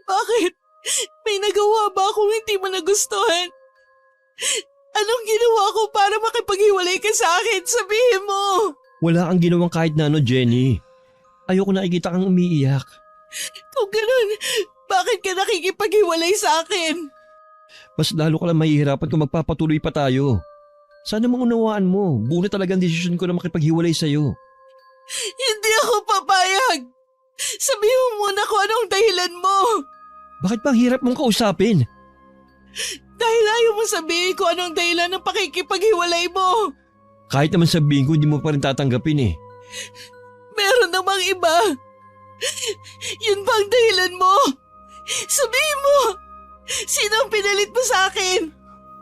Bakit? May nagawa ba akong hindi mo nagustuhan? Anong ginawa ko para makipaghiwalay ka sa akin? Sabihin mo! Wala kang ginawang kahit na ano, Jenny. Ayoko nakikita kang umiiyak. Kung ganun, bakit ka nakikipaghiwalay sa akin? Mas lalo ka lang mahihirapan kung magpapatuloy pa tayo. Sana maunawaan mo, buo na talaga ang desisyon ko na makipaghiwalay sa'yo. Hindi ako papayag! Sabihin mo muna kung anong dahilan mo! Bakit ba ang hirap mong kausapin? Dahil ayaw mo sabihin kung anong dahilan ng pakikipaghiwalay mo! Kahit naman sabihin ko, hindi mo pa rin tatanggapin eh. Meron namang iba! Yun ba ang dahilan mo? Sabihin mo! Sino ang pinalit mo sa akin?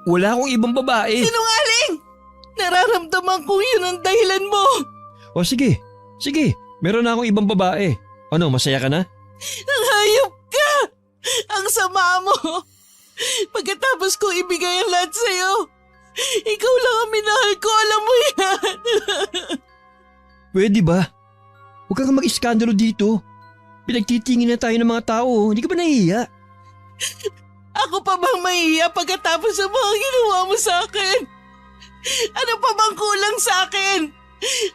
Wala akong ibang babae. Sinungaling! Nararamdaman kong yun ang dahilan mo! O sige, meron na akong ibang babae. Ano, masaya ka na? Ang hayop ka! Ang sama mo! Pagkatapos kong ibigay ang lahat sa'yo, ikaw lang ang minahal ko, alam mo yan! Pwede ba? Huwag kang mag-iskandalo dito. Pinagtitingin na tayo ng mga tao, hindi ka ba nahihiya? Ako pa bang mahihiya pagkatapos ng mga ginawa mo sa akin? Ano pa bang kulang sa akin?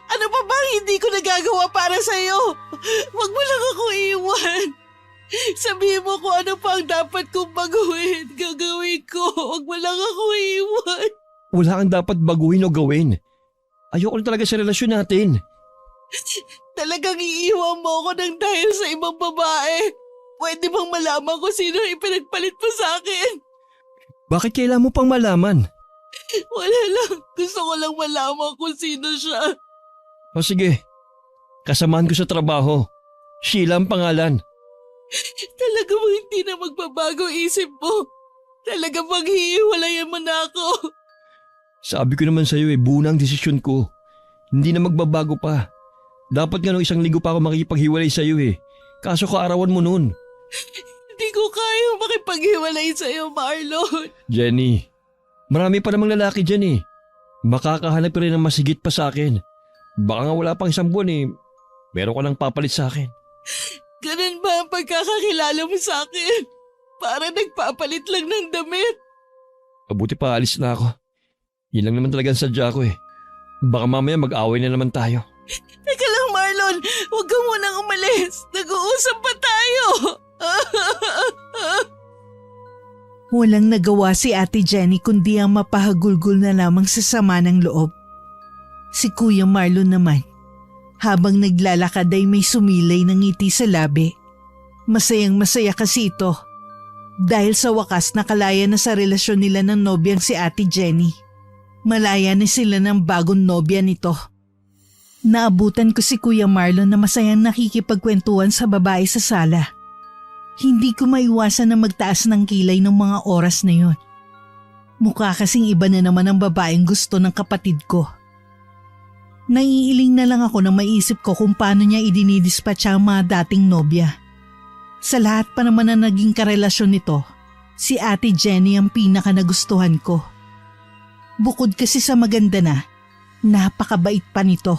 Ano pa bang hindi ko nagagawa para sa'yo? Huwag mo lang ako iiwan. Sabihin mo kung ano pa ang dapat kong baguhin. Gagawin ko. Huwag mo lang ako iiwan. Wala kang dapat baguhin o gawin. Ayoko na talaga sa relasyon natin. Talagang iiwan mo ako ng dahil sa ibang babae. Pwede bang malaman ko sino ang ipinagpalit mo sa akin? Bakit kailangan mo pang malaman? Wala lang. Gusto ko lang malaman kung sino siya. O sige, kasamahan ko sa trabaho. Sheila ang pangalan. Talaga bang hindi na magbabago isip mo? Talaga bang hihiwalayan mo na ako? Sabi ko naman sa'yo buo na ang desisyon ko. Hindi na magbabago pa. Dapat nga nung 1 linggo pa ako makikipaghiwalay sa'yo Kaso kaarawan mo nun. Hindi ko kaya makipaghiwalay sa'yo, Marlon. Jenny, marami pa namang lalaki dyan Makakahanap ka rin ng masigit pa sa akin. Baka nga wala pang 1 buwan meron ka nang papalit sa akin. Ganun ba ang pagkakakilala mo sa akin? Para nagpapalit lang ng damit. Mabuti pa alis na ako. Yun lang naman talaga ang sadya ko Baka mamaya mag-away na naman tayo. Teka lang, Marlon. Huwag ka munang umalis. Nag-uusap pa tayo. Walang nagawa si Ate Jenny kundi ang mapahagulgol na lamang sa sama ng loob. Si Kuya Marlon naman, habang naglalakad ay may sumilay ng ngiti sa labi. Masayang masaya kasi ito dahil sa wakas nakalaya na sa relasyon nila ng nobyang si Ate Jenny. Malaya na sila ng bagong nobya nito. Naabutan ko si Kuya Marlon na masayang nakikipagkwentuhan sa babae sa sala. Hindi ko maiwasan na magtaas ng kilay ng mga oras na yon. Mukha kasing iba na naman ang babaeng gusto ng kapatid ko. Naiiling na lang ako na maisip ko kung paano niya idinidispatch ang mga dating nobya. Sa lahat pa naman na naging karelasyon nito, si Ate Jenny ang pinaka nagustuhan ko. Bukod kasi sa maganda na, napakabait pa nito.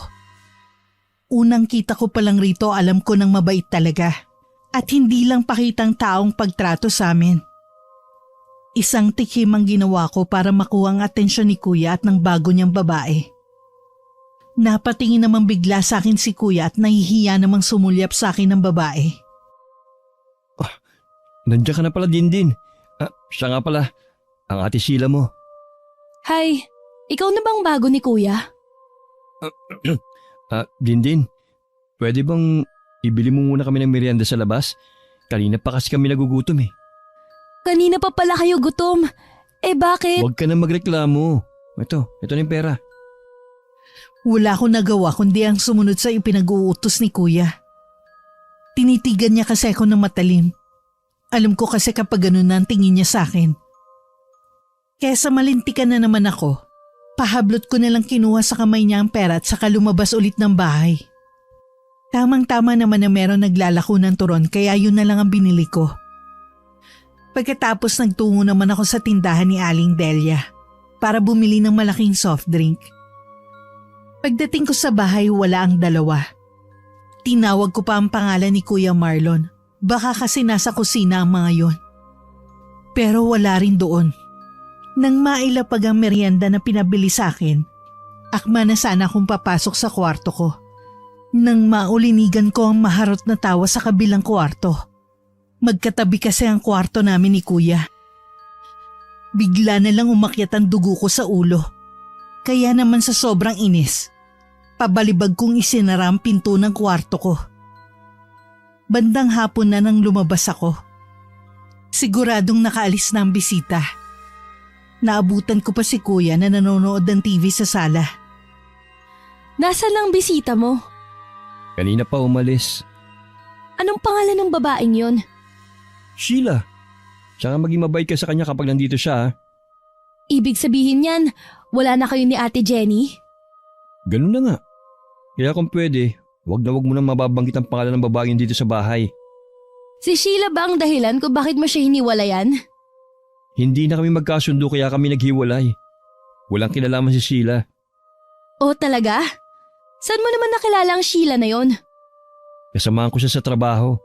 Unang kita ko palang rito alam ko nang mabait talaga at hindi lang pakitang taong pagtrato sa amin. Isang tikim ang ginawa ko para makuha ang atensyon ni Kuya at ng bago niyang babae. Napatingin naman bigla sa akin si Kuya at nahihiya namang sumulyap sa akin ng babae. Nandiyan ka na pala, Dindin. Siya nga pala, ang Ate Sheila mo. Hi, ikaw na bang bago ni Kuya? Dindin, pwede bang ibili mo muna kami ng merienda sa labas? Kanina pa kasi kami nagugutom Kanina pa pala kayo gutom. Bakit? Huwag ka na magreklamo. Ito na yung pera. Wala akong nagawa kundi ang sumunod sa ipinag-uutos ni Kuya. Tinitigan niya kasi ako ng matalim. Alam ko kasi kapag ganun na ang tingin niya sa akin. Kesa malintikan na naman ako, pahablot ko nalang kinuha sa kamay niya ang pera at saka lumabas ulit ng bahay. Tamang-tama naman na meron naglalako ng turon kaya yun na lang ang binili ko. Pagkatapos nagtungo naman ako sa tindahan ni Aling Delia para bumili ng malaking soft drink. Pagdating ko sa bahay wala ang dalawa. Tinawag ko pa ang pangalan ni Kuya Marlon. Baka kasi nasa kusina ang mga yon. Pero wala rin doon. Nang mailapag ang merienda na pinabili sa akin, akma na sana akong papasok sa kwarto ko. Nang maulinigan ko ang maharot na tawa sa kabilang kwarto. Magkatabi kasi ang kwarto namin ni Kuya. Bigla na lang umakyat ang dugo ko sa ulo. Kaya naman sa sobrang inis, pabalibag kong isinara ang pinto ng kwarto ko. Bandang hapon na nang lumabas ako. Siguradong nakaalis na ang bisita. Naabutan ko pa si Kuya na nanonood ng TV sa sala. Nasaan lang bisita mo? Kanina pa umalis. Anong pangalan ng babaeng yon? Sheila. Tsaka maging mabait ka sa kanya kapag nandito siya ha. Ibig sabihin yan, wala na kayo ni Ate Jenny? Ganun na nga. Kaya kung pwede, wag mo nang mababanggit ang pangalan ng babaeng dito sa bahay. Si Sheila ba ang dahilan kung bakit mo siya hiniwalayan? Hindi na kami magkasundo kaya kami naghiwalay. Walang kinalaman si Sheila. Oh, talaga? Saan mo naman nakilala ang Sheila na yon? Kasamahan ko siya sa trabaho.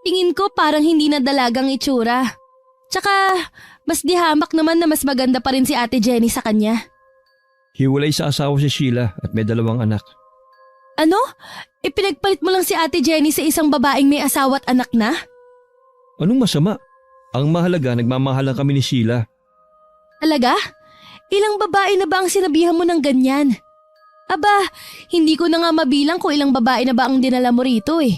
Tingin ko parang hindi na dalagang itsura. Tsaka, mas dihamak naman na mas maganda pa rin si Ate Jenny sa kanya. Hiwalay sa asawa si Sheila at may 2 anak. Ano? Ipinagpalit mo lang si Ate Jenny sa isang babaeng may asawa at anak na? Anong masama? Ang mahalaga, nagmamahalan kami ni Sheila. Talaga? Ilang babae na ba ang sinabihan mo ng ganyan? Aba, hindi ko na nga mabilang kung ilang babae na ba ang dinala mo rito eh.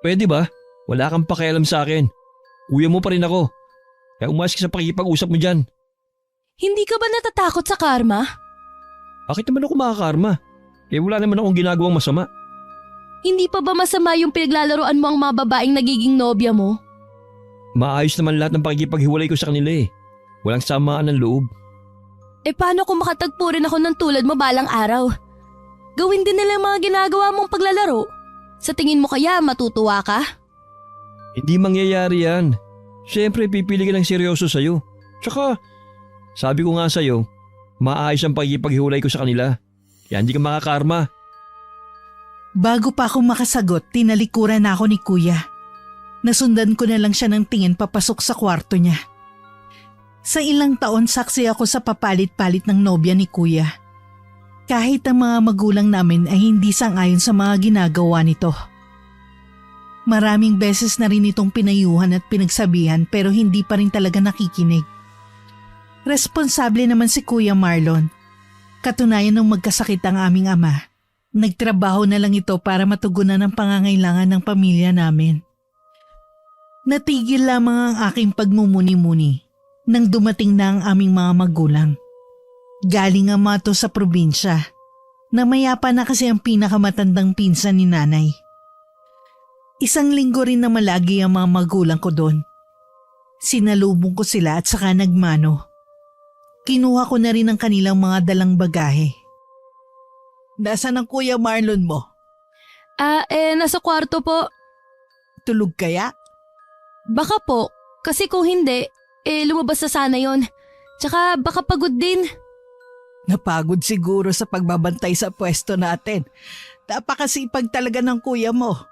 Pwede ba? Wala kang pakialam sa akin. Kuya mo pa rin ako. Kaya umayos ka sa pakikipag-usap mo dyan. Hindi ka ba natatakot sa karma? Bakit naman ako makakarma? Wala naman akong ginagawang masama. Hindi pa ba masama yung pinaglalaroan mo ang mga babaeng nagiging nobya mo? Maayos naman lahat ng pakikipaghiwalay ko sa kanila eh. Walang samaan ng loob. Paano kung makatagpo rin ako ng tulad mo balang araw? Gawin din nila ang mga ginagawa mong paglalaro. Sa tingin mo kaya matutuwa ka? Hindi mangyayari yan. Siyempre pipili ka ng seryoso sa'yo. Tsaka, sabi ko nga sa'yo, maayos ang pakikipaghiwalay ko sa kanila. Kaya hindi ka makakarma. Bago pa ako makasagot, tinalikuran na ako ni Kuya. Nasundan ko na lang siya ng tingin papasok sa kwarto niya. Sa ilang taon saksi ako sa papalit-palit ng nobya ni Kuya. Kahit ang mga magulang namin ay hindi sang-ayon sa mga ginagawa nito. Maraming beses na rin itong pinayuhan at pinagsabihan pero hindi pa rin talaga nakikinig. Responsable naman si Kuya Marlon. Katunayan nung magkasakit ang aming ama, nagtrabaho na lang ito para matugunan ang pangangailangan ng pamilya namin. Natigil lamang ang aking pagmumuni-muni nang dumating na ang aming mga magulang. Galing ang mga to sa probinsya. Namayapa na kasi ang pinakamatandang pinsan ni nanay. Isang linggo rin na malagi ang mga magulang ko doon. Sinalubong ko sila at saka nagmano. Kinuha ko na rin ang kanilang mga dalang bagahe. Nasaan ang Kuya Marlon mo? Nasa kwarto po. Tulog kaya? Baka po, kasi kung hindi, lumabas na sana yon. Tsaka baka pagod din. Napagod siguro sa pagbabantay sa pwesto natin. Napakasipag talaga ng kuya mo.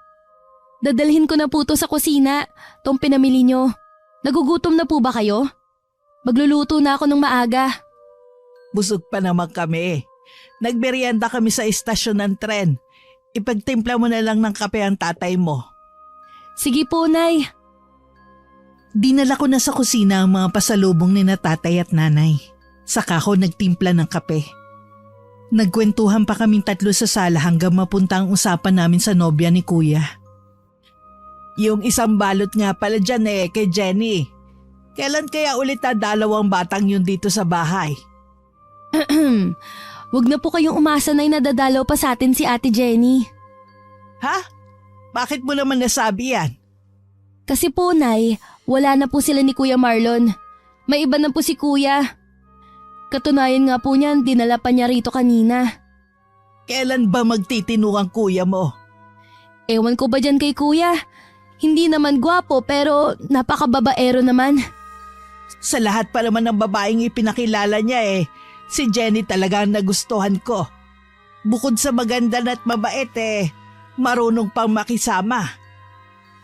Dadalhin ko na po to sa kusina, tong pinamili nyo. Nagugutom na po ba kayo? Magluluto na ako ng maaga. Busog pa naman kami. Nagmerienda kami sa istasyon ng tren. Ipagtimpla mo na lang ng kape ang tatay mo. Sige po, Nay. Dinala ko na sa kusina ang mga pasalubong ni na tatay at nanay. Saka ko nagtimpla ng kape. Nagkwentuhan pa kaming 3 sa sala hanggang mapunta ang usapan namin sa nobya ni Kuya. Yung isang balot nga pala dyan kay Jenny. Kailan kaya ulit dalawang batang yun dito sa bahay? Huwag na po kayong umasa na nadadalaw pa sa atin si Ate Jenny. Ha? Bakit mo naman nasabi yan? Kasi po, Nay, wala na po sila ni Kuya Marlon. May iba na po si Kuya. Katunayan nga po niyan, dinala pa niya rito kanina. Kailan ba magtitino ang kuya mo? Ewan ko ba dyan kay Kuya? Hindi naman gwapo pero napakababaero naman. Sa lahat pa naman ng babaeng ipinakilala niya si Jenny talaga ang nagustuhan ko. Bukod sa maganda at mabait Marunong pang makisama.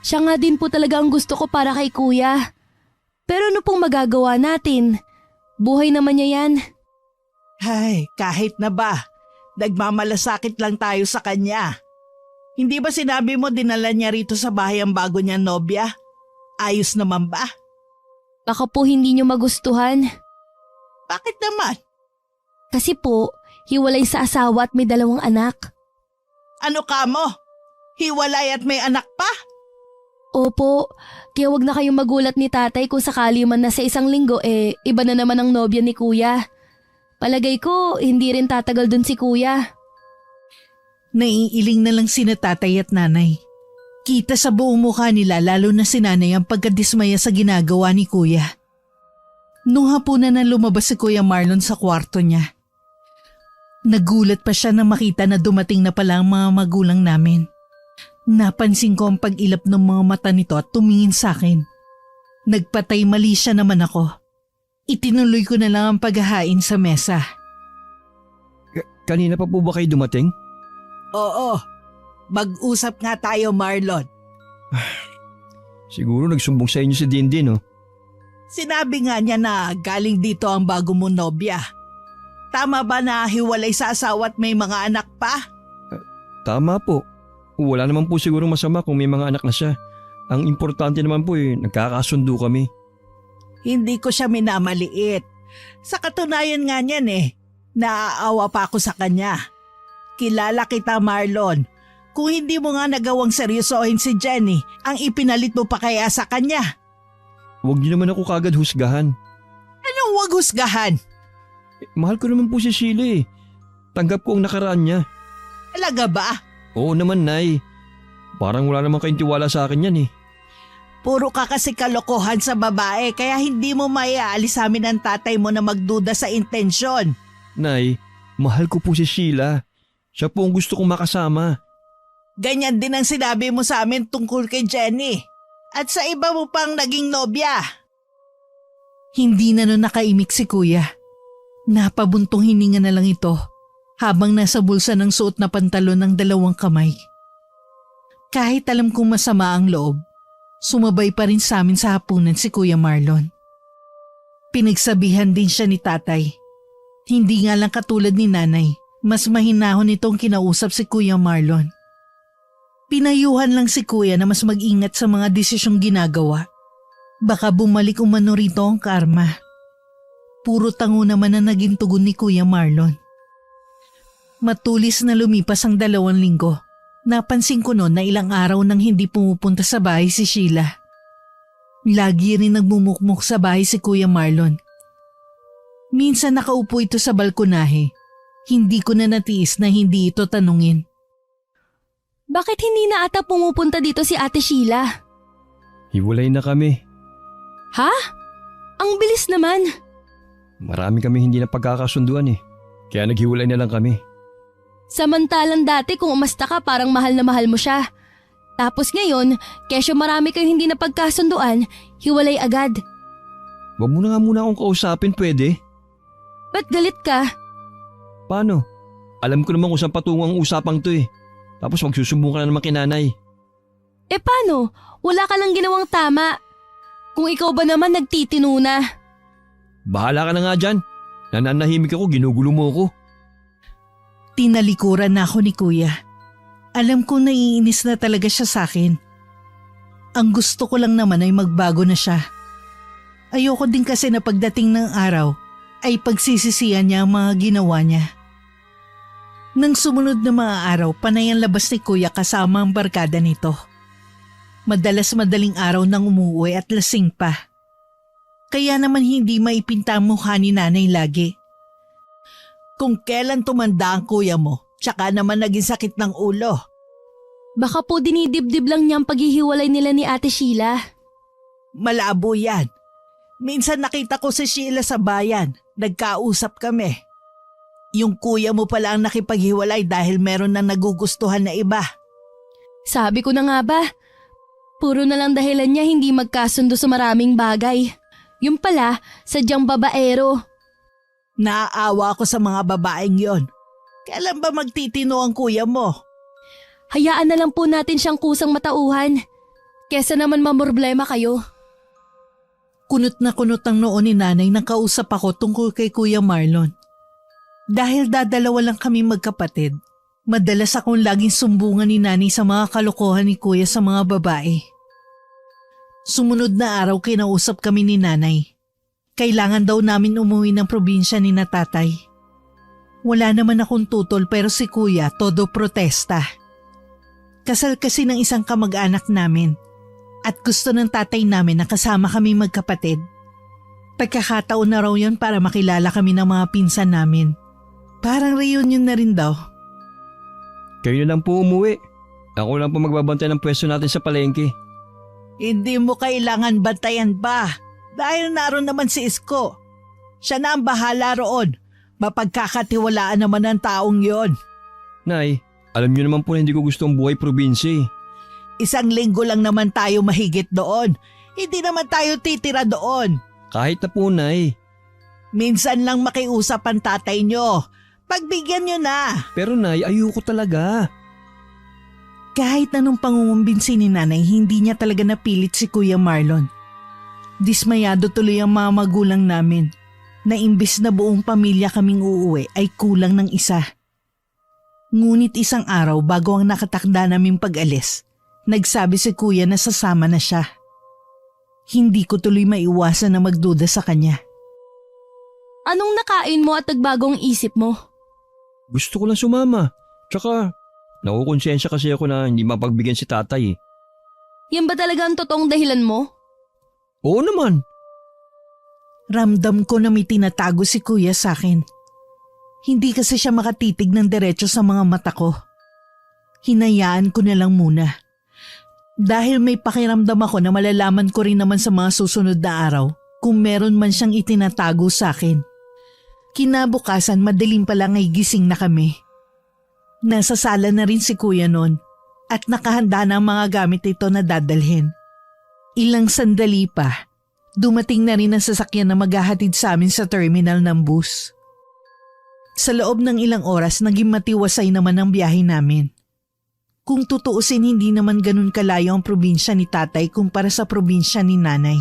Siya nga din po talaga ang gusto ko para kay kuya. Pero ano pong magagawa natin? Buhay naman niya yan. Ay, kahit na ba, nagmamalasakit lang tayo sa kanya. Hindi ba sinabi mo dinala niya rito sa bahay ang bago niyang nobya? Ayos naman ba? Baka po hindi niyo magustuhan. Bakit naman? Kasi po, hiwalay sa asawa at may 2 anak. Ano ka mo? Hiwalay at may anak pa? Opo, kaya wag na kayong magulat ni tatay kung sakali man na sa 1 linggo iba na naman ang nobya ni kuya. Palagay ko, hindi rin tatagal dun si kuya. Naiiling na lang sina tatay at nanay. Kita sa buong mukha nila lalo na si nanay ang pagkadismaya sa ginagawa ni kuya. Nung hapunan na lumabas si Kuya Marlon sa kwarto niya, nagulat pa siya na makita na dumating na pala ang mga magulang namin. Napansin ko ang pag-ilap ng mga mata nito at tumingin sa akin. Nagpatay mali siya naman ako. Itinuloy ko na lang ang paghahain sa mesa. Kanina pa po ba kayo dumating? Oo, mag-usap nga tayo Marlon. Siguro nagsumbong sa inyo si Dindin, no? Sinabi nga niya na galing dito ang bago mong nobya. Tama ba na hiwalay sa asawa at may mga anak pa? Tama po. Wala naman po siguro masama kung may mga anak na siya. Ang importante naman po nagkakasundo kami. Hindi ko siya minamaliit. Sa katunayan nga niyan naaawa pa ako sa kanya. Kilala kita Marlon. Kung hindi mo nga nagawang seryosohin si Jenny, ang ipinalit mo pa kaya sa kanya? Huwag niyo naman ako kagad husgahan. Anong wag husgahan? Mahal ko naman po si Sheila. Tanggap ko ang nakaraan niya. Talaga ba? Oo naman, Nay. Parang wala naman kayong tiwala sa akin yan. Puro ka kasi kalokohan sa babae kaya hindi mo maiaalis sa amin ang tatay mo na magduda sa intensyon. Nay, mahal ko po si Sheila. Siya po ang gusto kong makasama. Ganyan din ang sinabi mo sa amin tungkol kay Jenny. At sa iba mo pang naging nobya. Hindi na nun nakaimik si kuya. Napabuntong hininga na lang ito habang nasa bulsa ng suot na pantalon ng 2 kamay. Kahit alam kong masama ang loob, sumabay pa rin sa amin sa hapunan si Kuya Marlon. Pinagsabihan din siya ni tatay. Hindi nga lang katulad ni nanay, mas mahinahon itong kinausap si Kuya Marlon. Pinayuhan lang si kuya na mas mag-ingat sa mga desisyong ginagawa. Baka bumalik umano rito ang karma. Puro tango naman na naging tugon ni Kuya Marlon. Matulis na lumipas ang 2 linggo. Napansin ko noon na ilang araw nang hindi pumupunta sa bahay si Sheila. Lagi rin nagmumukmuk sa bahay si Kuya Marlon. Minsan nakaupo ito sa balkonahe. Hindi ko na natiis na hindi ito tanungin. Bakit hindi na ata pumupunta dito si Ate Sheila? Hiwalay na kami. Ha? Ang bilis naman. Marami kami hindi na pagkakasunduan. Kaya naghiwalay na lang kami. Samantalang dati kung umasta ka parang mahal na mahal mo siya. Tapos ngayon, kesyo marami kayong hindi na pagkasunduan, hiwalay agad. Wag mo na nga muna akong kausapin, pwede? Ba't galit ka? Paano? Alam ko naman kung saan patungo ang usapang to. Tapos magsusumbong ka na naman kinanay. Paano? Wala ka lang ginawang tama. Kung ikaw ba naman nagtitino na. Bahala ka na nga dyan. Nananahimik ako, ginugulo mo ako. Tinalikuran na ako ni kuya. Alam kong naiinis na talaga siya sa akin. Ang gusto ko lang naman ay magbago na siya. Ayoko din kasi na pagdating ng araw ay pagsisisihan niya ang mga ginawa niya. Nang sumunod na mga araw, panay ang labas ni kuya kasama ang barkada nito. Madalas madaling araw nang umuwi at lasing pa. Kaya naman hindi maipinta ang mukha ni nanay lagi. Kung kailan tumanda ang kuya mo, tsaka naman naging sakit ng ulo. Baka po dinidibdib lang niya ang paghihiwalay nila ni Ate Sheila. Malabo yan. Minsan nakita ko si Sheila sa bayan, nagkausap kami. Yung kuya mo pala ang nakipaghiwalay dahil meron na nagugustuhan na iba. Sabi ko na nga ba, puro na lang dahilan niya hindi magkasundo sa maraming bagay. Yung pala, sadyang babaero. Naaawa ako sa mga babaeng yon. Kailan ba magtitino ang kuya mo? Hayaan na lang po natin siyang kusang matauhan. Kesa naman mamroblema kayo. Kunot na kunot ang noo ni nanay nang kausap ako tungkol kay Kuya Marlon. Dahil dadalawa lang kami magkapatid, madalas akong laging sumbungan ni nanay sa mga kalokohan ni Kuya sa mga babae. Sumunod na araw kinausap kami ni nanay. Kailangan daw namin umuwi ng probinsya ni na tatay. Wala naman akong tutol pero si Kuya todo protesta. Kasal kasi ng isang kamag-anak namin at gusto ng tatay namin na kasama kami magkapatid. Pagkakataon na raw yun para makilala kami ng mga pinsan namin. Parang reunion na rin daw. Kayo na lang po umuwi. Ako lang po magbabantay ng pwesto natin sa palengke. Hindi mo kailangan bantayan pa dahil naroon naman si Isko. Siya na ang bahala roon. Mapagkakatiwalaan naman ang taong yon. Nay, alam niyo naman po na hindi ko gusto ang buhay probinsya. 1 linggo lang naman tayo mahigit doon. Hindi naman tayo titira doon. Kahit na po, Nay. Minsan lang makiusap ang tatay nyo. Pagbigyan nyo na. Pero Nay, ayoko talaga. Kahit anong pangungumbinsi ni nanay, hindi niya talaga napilit si Kuya Marlon. Dismayado tuloy ang mga magulang namin na imbis na buong pamilya kaming uuwi ay kulang ng isa. Ngunit isang araw bago ang nakatakda naming pag-alis, nagsabi si Kuya na sasama na siya. Hindi ko tuloy maiwasan na magduda sa kanya. Anong nakain mo at nagbagong isip mo? Gusto ko lang sumama. Tsaka, nakukonsensya kasi ako na hindi mapagbigyan si tatay. Yan ba talaga ang totoong dahilan mo? Oo naman. Ramdam ko na may tinatago si Kuya sa akin. Hindi kasi siya makatitig ng diretso sa mga mata ko. Hinayaan ko na lang muna. Dahil may pakiramdam ako na malalaman ko rin naman sa mga susunod na araw kung meron man siyang itinatago sa akin. Kinabukasan madaling pa lang ay gising na kami. Nasa sala na rin si Kuya noon at nakahanda na ang mga gamit ito na dadalhin. Ilang sandali pa, dumating na rin ang sasakyan na maghahatid sa amin sa terminal ng bus. Sa loob ng ilang oras naging matiwasay naman ang biyahe namin. Kung tutuusin hindi naman ganun kalayo ang probinsya ni tatay kumpara sa probinsya ni nanay.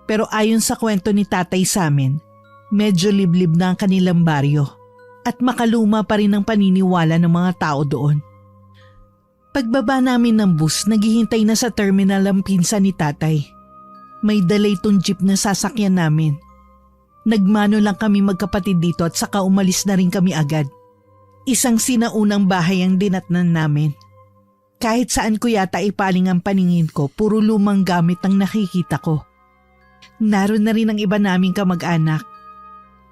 Pero ayon sa kwento ni tatay sa amin, medyo liblib na ang kanilang baryo at makaluma pa rin ang paniniwala ng mga tao doon. Pagbaba namin ng bus, naghihintay na sa terminal ang pinsan ni tatay. May dala itong jeep na sasakyan namin. Nagmano lang kami magkapatid dito at saka umalis na rin kami agad. Isang sinaunang bahay ang dinatnan namin. Kahit saan ko yata ipaling ang paningin ko, puro lumang gamit ang nakikita ko. Naroon na rin ang iba naming kamag-anak.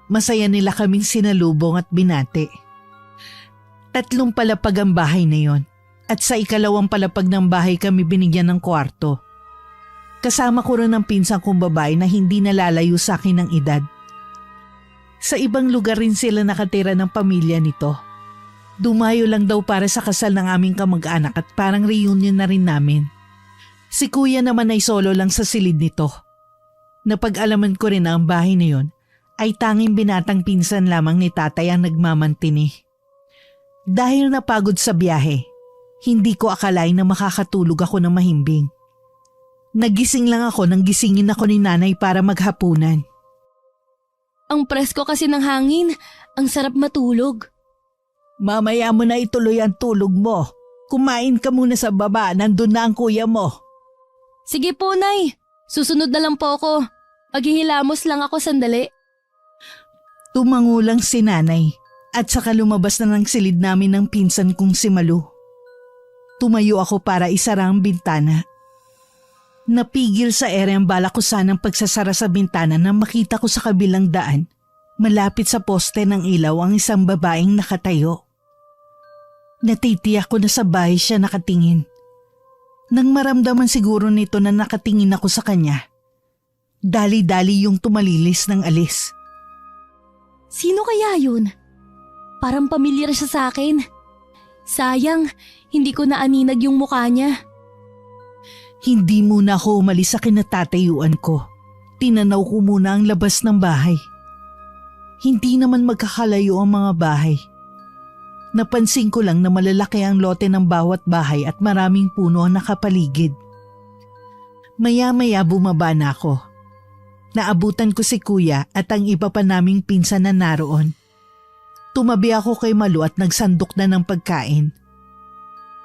Masaya nila kaming sinalubong at binati. 3 palapag ang bahay na yon. At sa 2 palapag ng bahay kami binigyan ng kwarto. Kasama ko rin ang pinsan kong babae na hindi nalalayo sa akin ng edad. Sa ibang lugar rin sila nakatira ng pamilya nito. Dumayo lang daw para sa kasal ng aming kamag-anak at parang reunion na rin namin. Si Kuya naman ay solo lang sa silid nito. Napag-alaman ko rin na ang bahay na yon ay tanging binatang pinsan lamang ni tatay ang nagmamantini. Dahil napagod sa biyahe, hindi ko akalain na makakatulog ako ng mahimbing. Nagising lang ako nang gisingin ako ni nanay para maghapunan. Ang presko kasi ng hangin, ang sarap matulog. Mamaya mo na ituloy ang tulog mo. Kumain ka muna sa baba, nandun na ang kuya mo. Sige po, Nay. Susunod na lang po ako. Maghihilamos lang ako sandali. Tumangulang si nanay at saka lumabas na ng silid namin ng pinsan kong si Malu. Tumayo ako para isara ang bintana. Napigil sa ere ang balak ko sanang pagsasara sa bintana nang makita ko sa kabilang daan, malapit sa poste ng ilaw ang isang babaeng nakatayo. Natitiyak ko na sa bahay siya nakatingin. Nang maramdaman siguro nito na nakatingin ako sa kanya, dali-dali yung tumalilis ng alis. Sino kaya yun? Parang pamilyar siya sa akin. Sayang, hindi ko naaninag yung mukha niya. Hindi muna ako umalis sa kinatatayuan ko. Tinanaw ko muna ang labas ng bahay. Hindi naman magkakalayo ang mga bahay. Napansin ko lang na malalaki ang lote ng bawat bahay at maraming puno ang nakapaligid. Maya-maya bumaba na ako. Naabutan ko si Kuya at ang iba pa naming pinsan na naroon. Tumabi ako kay Malu at nagsandok na ng pagkain.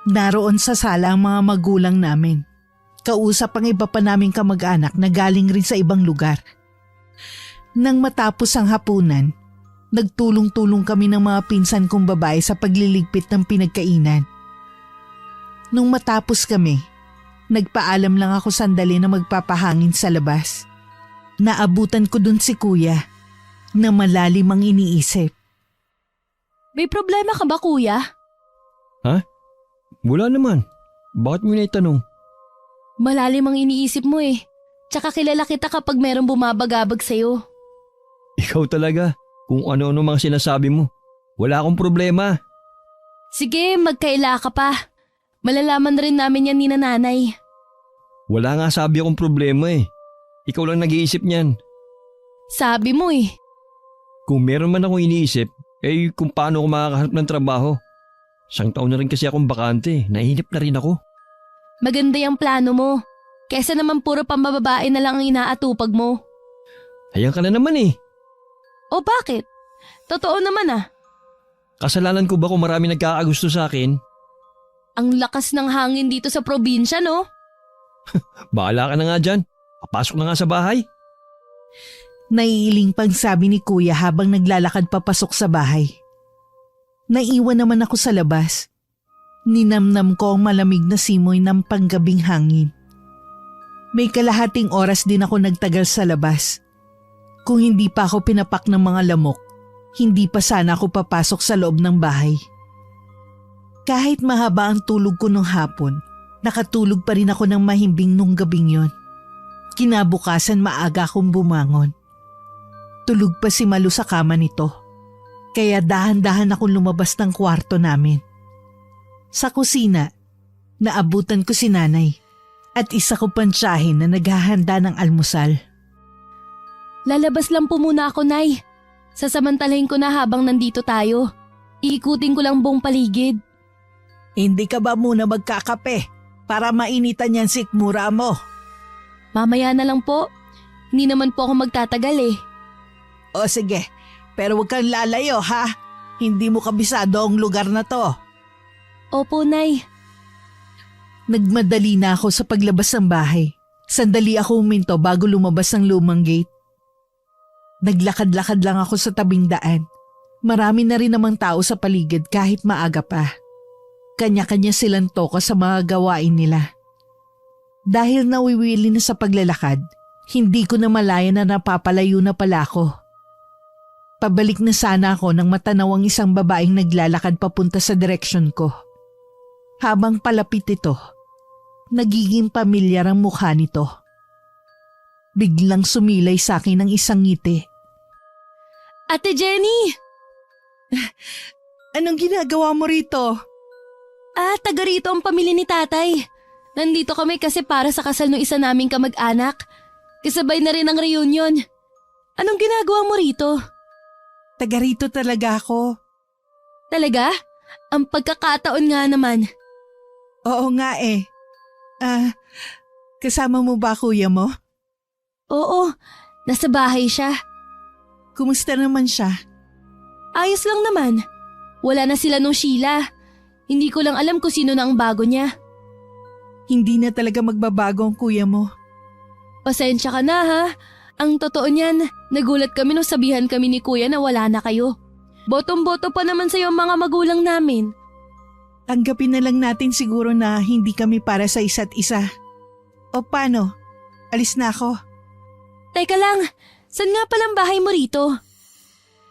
Naroon sa sala ang mga magulang namin. Kausap ang iba pa naming kamag-anak na galing rin sa ibang lugar. Nang matapos ang hapunan, nagtulong-tulong kami ng mga pinsan kong babae sa pagliligpit ng pinagkainan. Nung matapos kami, nagpaalam lang ako sandali na magpapahangin sa labas. Naabutan ko dun si Kuya na malalim ang iniisip. May problema ka ba, Kuya? Wala naman. Bakit mo naitanong? Malalim ang iniisip mo eh. Tsaka kilala kita kapag merong bumabagabag sa'yo. Ikaw talaga. Kung ano-ano mga sinasabi mo. Wala akong problema. Sige, magkaila ka pa. Malalaman rin namin yan ni nanay. Wala nga sabi akong problema eh. Ikaw lang nag-iisip niyan. Sabi mo eh. Kung meron man akong iniisip, kung paano ako makakahanap ng trabaho. Isang taon na rin kasi akong bakante. Nainip na rin ako. Maganda yung plano mo. Kesa naman puro pambababae na lang ang inaatupag mo. Ayan ka na naman eh. O bakit? Totoo naman ah. Kasalanan ko ba kung marami nagkakagusto sa akin? Ang lakas ng hangin dito sa probinsya, no? Bahala ka na nga dyan. Papasok na nga sa bahay. Naiiling pang sabi ni Kuya habang naglalakad papasok sa bahay. Naiwan naman ako sa labas. Ninamnam ko ang malamig na simoy ng panggabing hangin. May kalahating oras din ako nagtagal sa labas. Kung hindi pa ako pinapak ng mga lamok, hindi pa sana ako papasok sa loob ng bahay. Kahit mahaba ang tulog ko nung hapon, nakatulog pa rin ako ng mahimbing nung gabing yon. Kinabukasan maaga akong bumangon. Tulog pa si Malu sa kama nito. Kaya dahan-dahan akong lumabas ng kwarto namin. Sa kusina, naabutan ko si nanay at isa ko pang tiyahin na naghahanda ng almusal. Lalabas lang po muna ako, Nay. Sasamantalahin ko na habang nandito tayo. Iikutin ko lang buong paligid. Hindi ka ba muna magkakape para mainitan yan sikmura mo? Mamaya na lang po. Hindi naman po ako magtatagal eh. O sige, pero huwag kang lalayo ha. Hindi mo kabisado ang lugar na to. Opo, Nay. Nagmadali na ako sa paglabas ng bahay. Sandali ako huminto bago lumabas ng lumang gate. Naglakad-lakad lang ako sa tabing daan. Marami na rin namang tao sa paligid kahit maaga pa. Kanya-kanya silang toka sa mga gawain nila. Dahil nawiwili na sa paglalakad, hindi ko na malaya na napapalayo na pala ako. Pabalik na sana ako nang matanaw ang isang babaeng naglalakad papunta sa direksyon ko. Habang palapit ito, nagiging pamilyar ang mukha nito. Biglang sumilay sa akin ang isang ngiti. Ate Jenny! Anong ginagawa mo rito? Taga rito ang pamilya ni tatay. Nandito kami kasi para sa kasal ng isa naming kamag-anak. Kasabay na rin ang reunion. Anong ginagawa mo rito? Taga rito talaga ako. Talaga? Ang pagkakataon nga naman. Oo nga eh. Kasama mo ba kuya mo? Oo, nasa bahay siya. Kumusta naman siya? Ayos lang naman. Wala na sila nung Sheila. Hindi ko lang alam kung sino na ang bago niya. Hindi na talaga magbabago ang kuya mo. Pasensya ka na ha. Ang totoo niyan, nagulat kami nung sabihan kami ni kuya na wala na kayo. Botong-boto pa naman sa'yo ang mga magulang namin. Tanggapin na lang natin siguro na hindi kami para sa isa't isa. O paano? Alis na ako. Teka lang, saan nga palang bahay mo rito?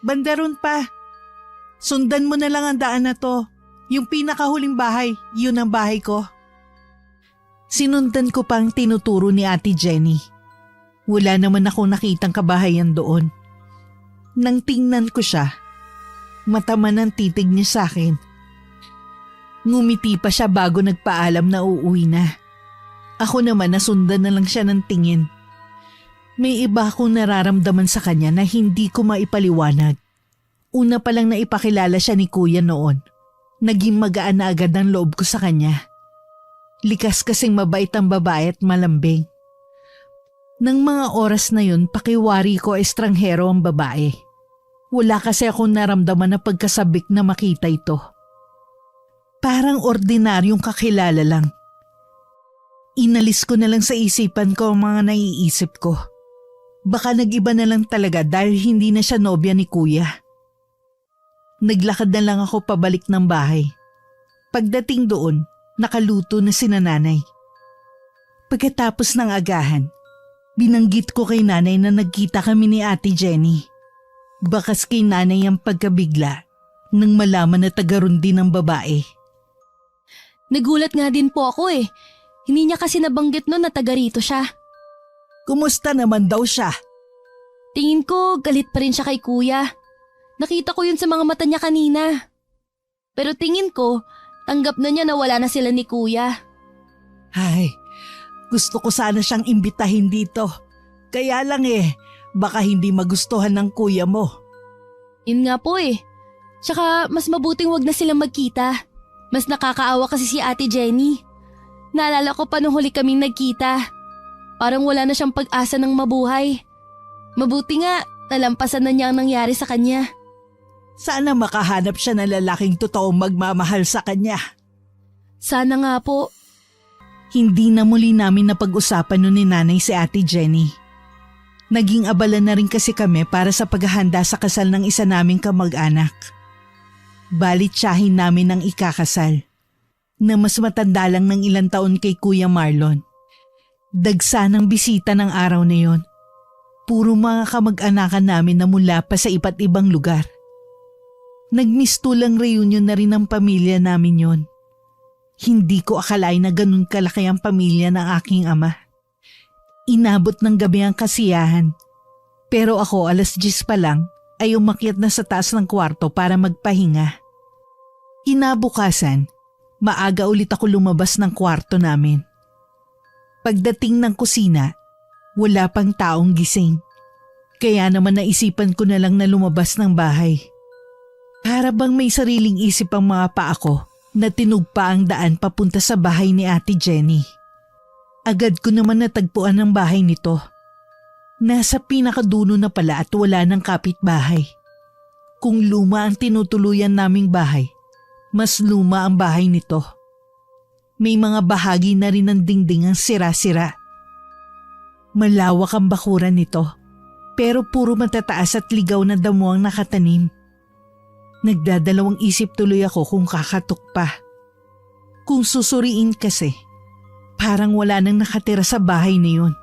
Bandaron pa. Sundan mo na lang ang daan na to. Yung pinakahuling bahay, yun ang bahay ko. Sinundan ko pang tinuturo ni Ate Jenny. Wala naman akong nakitang kabahayan doon. Nang tingnan ko siya, mataman ang titig niya sa akin. Ngumiti pa siya bago nagpaalam na uuwi na. Ako naman nasundan na lang siya ng tingin. May iba akong nararamdaman sa kanya na hindi ko maipaliwanag. Una pa lang na ipakilala siya ni kuya noon. Naging magaan na agad ang loob ko sa kanya. Likas kasing mabait ang babae at malambing. Nang mga oras na yun, pakiwari ko estranghero ang babae. Wala kasi akong naramdaman na pagkasabik na makita ito. Parang ordinaryong kakilala lang. Inalis ko na lang sa isipan ko ang mga naiisip ko. Baka nag-iba na lang talaga dahil hindi na siya nobya ni kuya. Naglakad na lang ako pabalik ng bahay. Pagdating doon, nakaluto na si nanay. Pagkatapos ng agahan, binanggit ko kay nanay na nagkita kami ni Ate Jenny. Bakas kay nanay ang pagkabigla nang malaman na tagaroon din ang babae. Nagulat nga din po ako eh. Hindi niya kasi nabanggit noon na taga rito siya. Kumusta naman daw siya? Tingin ko galit pa rin siya kay kuya. Nakita ko yun sa mga mata niya kanina. Pero tingin ko, tanggap na niya na wala na sila ni kuya. Ay, gusto ko sana siyang imbitahin dito. Kaya lang baka hindi magustuhan ng kuya mo. Yun nga po eh. Tsaka mas mabuting wag na silang magkita. Mas nakakaawa kasi si Ate Jenny. Naalala ko pa nung huli kaming nagkita. Parang wala na siyang pag-asa ng mabuhay. Mabuti nga, nalampasan na niya ang nangyari sa kanya. Sana makahanap siya ng lalaking totoong magmamahal sa kanya. Sana nga po. Hindi na muli namin napag-usapan nun ni nanay si Ate Jenny. Naging abala na rin kasi kami para sa paghahanda sa kasal ng isa naming kamag-anak. Balit tiyahin namin ang ikakasal, na mas matanda lang ng ilang taon kay Kuya Marlon. Dagsa ng bisita ng araw na yon. Puro mga kamag-anakan namin na mula pa sa iba't ibang lugar. Nagmistulang reunion na rin ang pamilya namin yon. Hindi ko akalain na ganun kalaki ang pamilya ng aking ama. Inabot ng gabi ang kasiyahan. Pero ako 10:00 pa lang ay umakyat na sa taas ng kwarto para magpahinga. Kinabukasan, maaga ulit ako lumabas ng kwarto namin. Pagdating ng kusina, wala pang taong gising. Kaya naman naisipan ko na lang na lumabas ng bahay. Para bang may sariling isip ang mga paa ko na tinugpa ang daan papunta sa bahay ni Ate Jenny. Agad ko naman natagpuan ang bahay nito. Nasa pinakadulo na pala at wala ng kapitbahay. Kung luma ang tinutuluyan naming bahay, mas luma ang bahay nito. May mga bahagi na rin ng dingding ang sira-sira. Malawak ang bakuran nito, pero puro matataas at ligaw na damo ang nakatanim. Nagdadalawang isip tuloy ako kung kakatok pa. Kung susuriin kasi, parang wala nang nakatira sa bahay na yun.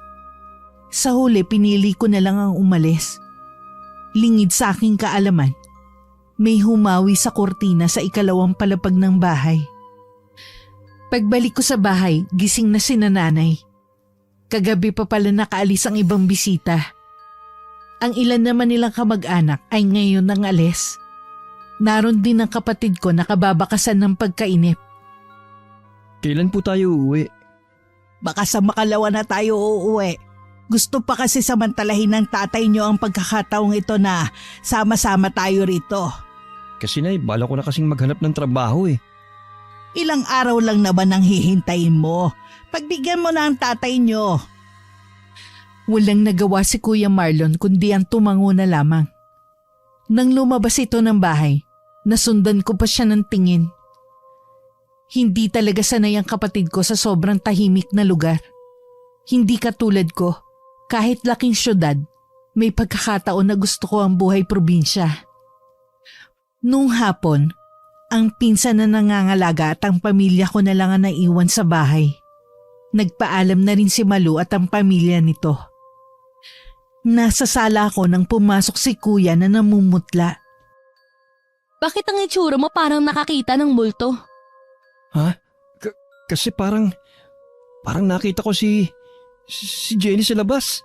Sa huli pinili ko na lang ang umalis. Lingid sa aking kaalaman, may humawi sa kortina sa ikalawang palapag ng bahay. Pagbalik ko sa bahay, gising na si nanay. Kagabi pa pala nakaalis ang ibang bisita. Ang ilan naman nilang kamag-anak ay ngayon nang alis. Naroon din ang kapatid ko na kababakasan ng pagkainip. Kailan po tayo uuwi? Baka sa makalawa na tayo uuwi. Gusto pa kasi samantalahin ng tatay niyo ang pagkakataong ito na sama-sama tayo rito. Kasi bala ko na kasing maghanap ng trabaho eh. Ilang araw lang naman ang hihintayin mo. Pagbigyan mo na ang tatay niyo. Walang nagawa si Kuya Marlon kundi ang tumango na lamang. Nang lumabas ito ng bahay, nasundan ko pa siya ng tingin. Hindi talaga sanay ang kapatid ko sa sobrang tahimik na lugar. Hindi katulad ko, kahit laking syudad, may pagkakataon na gusto ko ang buhay probinsya. Nung hapon, ang pinsan na nangangalaga at ang pamilya ko na lang ang naiwan sa bahay. Nagpaalam na rin si Malu at ang pamilya nito. Nasa sala ako nang pumasok si kuya na namumutla. Bakit ang itsura mo parang nakakita ng multo? Ha? Kasi parang nakita ko si Jenny sa labas.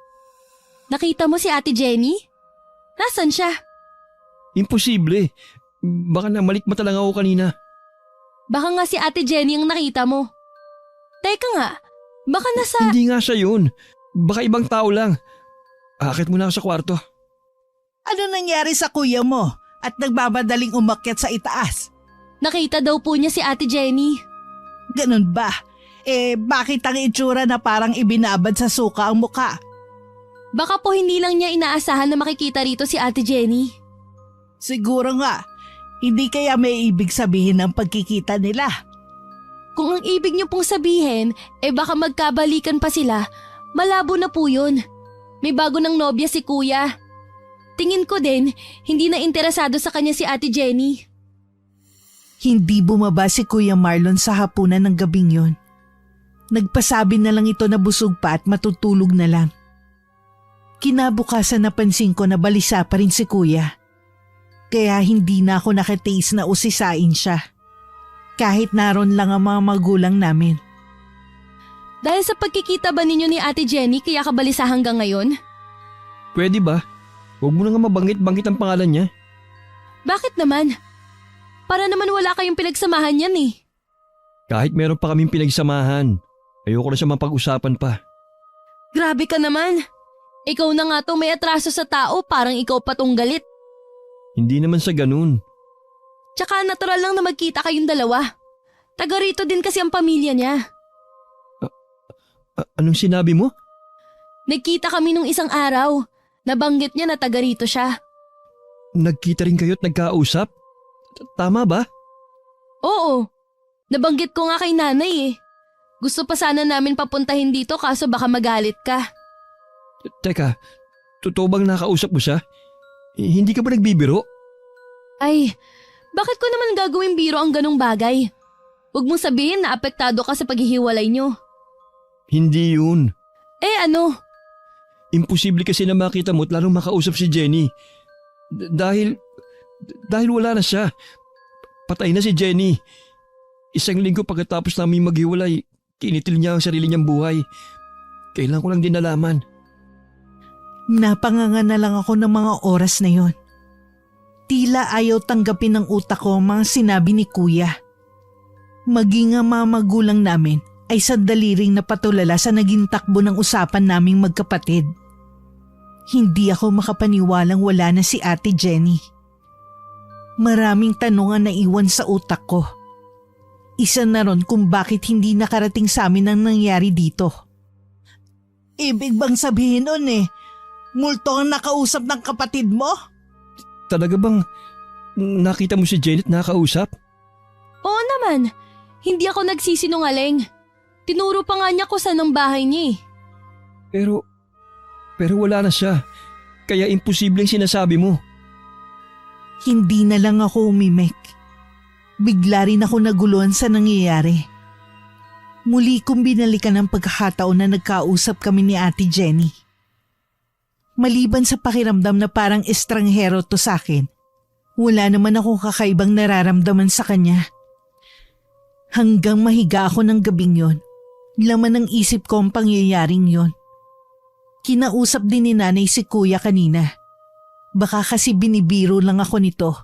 Nakita mo si Ate Jenny? Nasaan siya? Imposible. Baka namalikmata lang ako kanina. Baka nga si Ate Jenny ang nakita mo. Teka nga, baka nasa… Hindi nga siya yun. Baka ibang tao lang. Akit muna ako sa kwarto. Ano nangyari sa kuya mo at nagbabadaling umakyat sa itaas? Nakita daw po niya si Ate Jenny. Ganun ba? Bakit ang itsura na parang ibinabad sa suka ang muka? Baka po hindi lang niya inaasahan na makikita rito si Ate Jenny. Siguro nga, hindi kaya may ibig sabihin ng pagkikita nila. Kung ang ibig niyo pong sabihin, baka magkabalikan pa sila, malabo na po yun. May bago ng nobya si Kuya. Tingin ko din, hindi na interesado sa kanya si Ate Jenny. Hindi bumaba si Kuya Marlon sa hapunan ng gabing yon. Nagpasabi na lang ito na busog pa at matutulog na lang. Kinabukasan napansin ko na balisa pa rin si Kuya. Kaya hindi na ako nakatiis na usisain siya. Kahit naroon lang ang mga magulang namin. Dahil sa pagkikita ba ninyo ni Ate Jenny kaya kabalisa hanggang ngayon? Pwede ba? Huwag mo na nga mabanggit-banggit ang pangalan niya. Bakit naman? Para naman wala kayong pinagsamahan yan eh. Kahit meron pa kaming pinagsamahan, ayoko na siya mapag-usapan pa. Grabe ka naman. Ikaw na nga to may atraso sa tao, parang ikaw pa tong galit. Hindi naman sa ganun. Tsaka natural lang na magkita kayong dalawa. Taga rito din kasi ang pamilya niya. Anong sinabi mo? Nagkita kami nung isang araw. Nabanggit niya na taga rito siya. Nagkita rin kayo at nagkausap? Tama ba? Oo. Nabanggit ko nga kay nanay eh. Gusto pa sana namin papuntahin dito kaso baka magalit ka. Teka, totoo bang nakausap mo siya? Hindi ka ba nagbibiro? Ay, bakit ko naman gagawing biro ang ganong bagay? Huwag mong sabihin na apektado ka sa paghihiwalay nyo. Hindi yun. Ano? Imposible kasi na makita mo at lalong makausap si Jenny. Dahil wala na siya. Patay na si Jenny. Isang linggo pagkatapos namin maghiwalay, kinitil niya ang sarili niyang buhay. Kailan ko lang din nalaman. Napanganga na lang ako ng mga oras na yon. Tila ayaw tanggapin ng utak ko ang mga sinabi ni Kuya. Maging ang mga magulang namin ay sandali ring napatulala sa naging takbo ng usapan naming magkapatid. Hindi ako makapaniwalang wala na si Ate Jenny. Maraming tanong ang naiwan sa utak ko. Isa na ron kung bakit hindi nakarating sa amin ang nangyari dito. Ibig bang sabihin nun multo ang nakausap ng kapatid mo? Talaga bang nakita mo si Janet nakausap? Oo naman. Hindi ako nagsisinungaling. Tinuro pa nga niya ko saan ang bahay niya eh. Pero wala na siya. Kaya imposibleng sinasabi mo. Hindi na lang ako umimik. Bigla rin ako naguluhan sa nangyayari. Muli kong binalikan ang pagkakataon na nagkausap kami ni Ate Jenny. Maliban sa pakiramdam na parang estranghero to sa akin, wala naman akong kakaibang nararamdaman sa kanya. Hanggang mahiga ako ng gabing yon, laman ng isip ko ang pangyayaring yon. Kinausap din ni nanay si Kuya kanina. Baka kasi binibiro lang ako nito.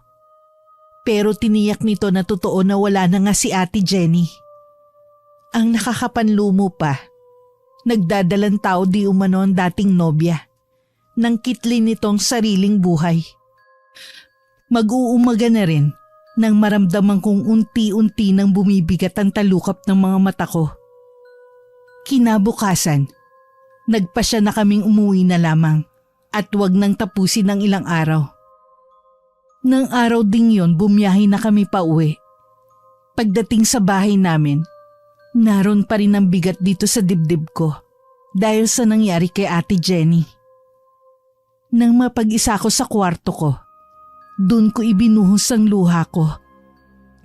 Pero tiniyak nito na totoo na wala na nga si Ate Jenny. Ang nakakapanlumo pa, nagdadalang tao di umano ang dating nobya. Nang kitli nitong sariling buhay. Mag-uumaga na rin nang maramdaman kong unti-unti nang bumibigat ang talukap ng mga mata ko. Kinabukasan, nagpasya na kaming umuwi na lamang at wag nang tapusin ng ilang araw. Nang araw ding yon bumiyahe na kami pa uwi. Pagdating sa bahay namin, naroon pa rin ang bigat dito sa dibdib ko dahil sa nangyari kay Ate Jenny. Nang mapag-isa ko sa kwarto ko, dun ko ibinuhos ang luha ko.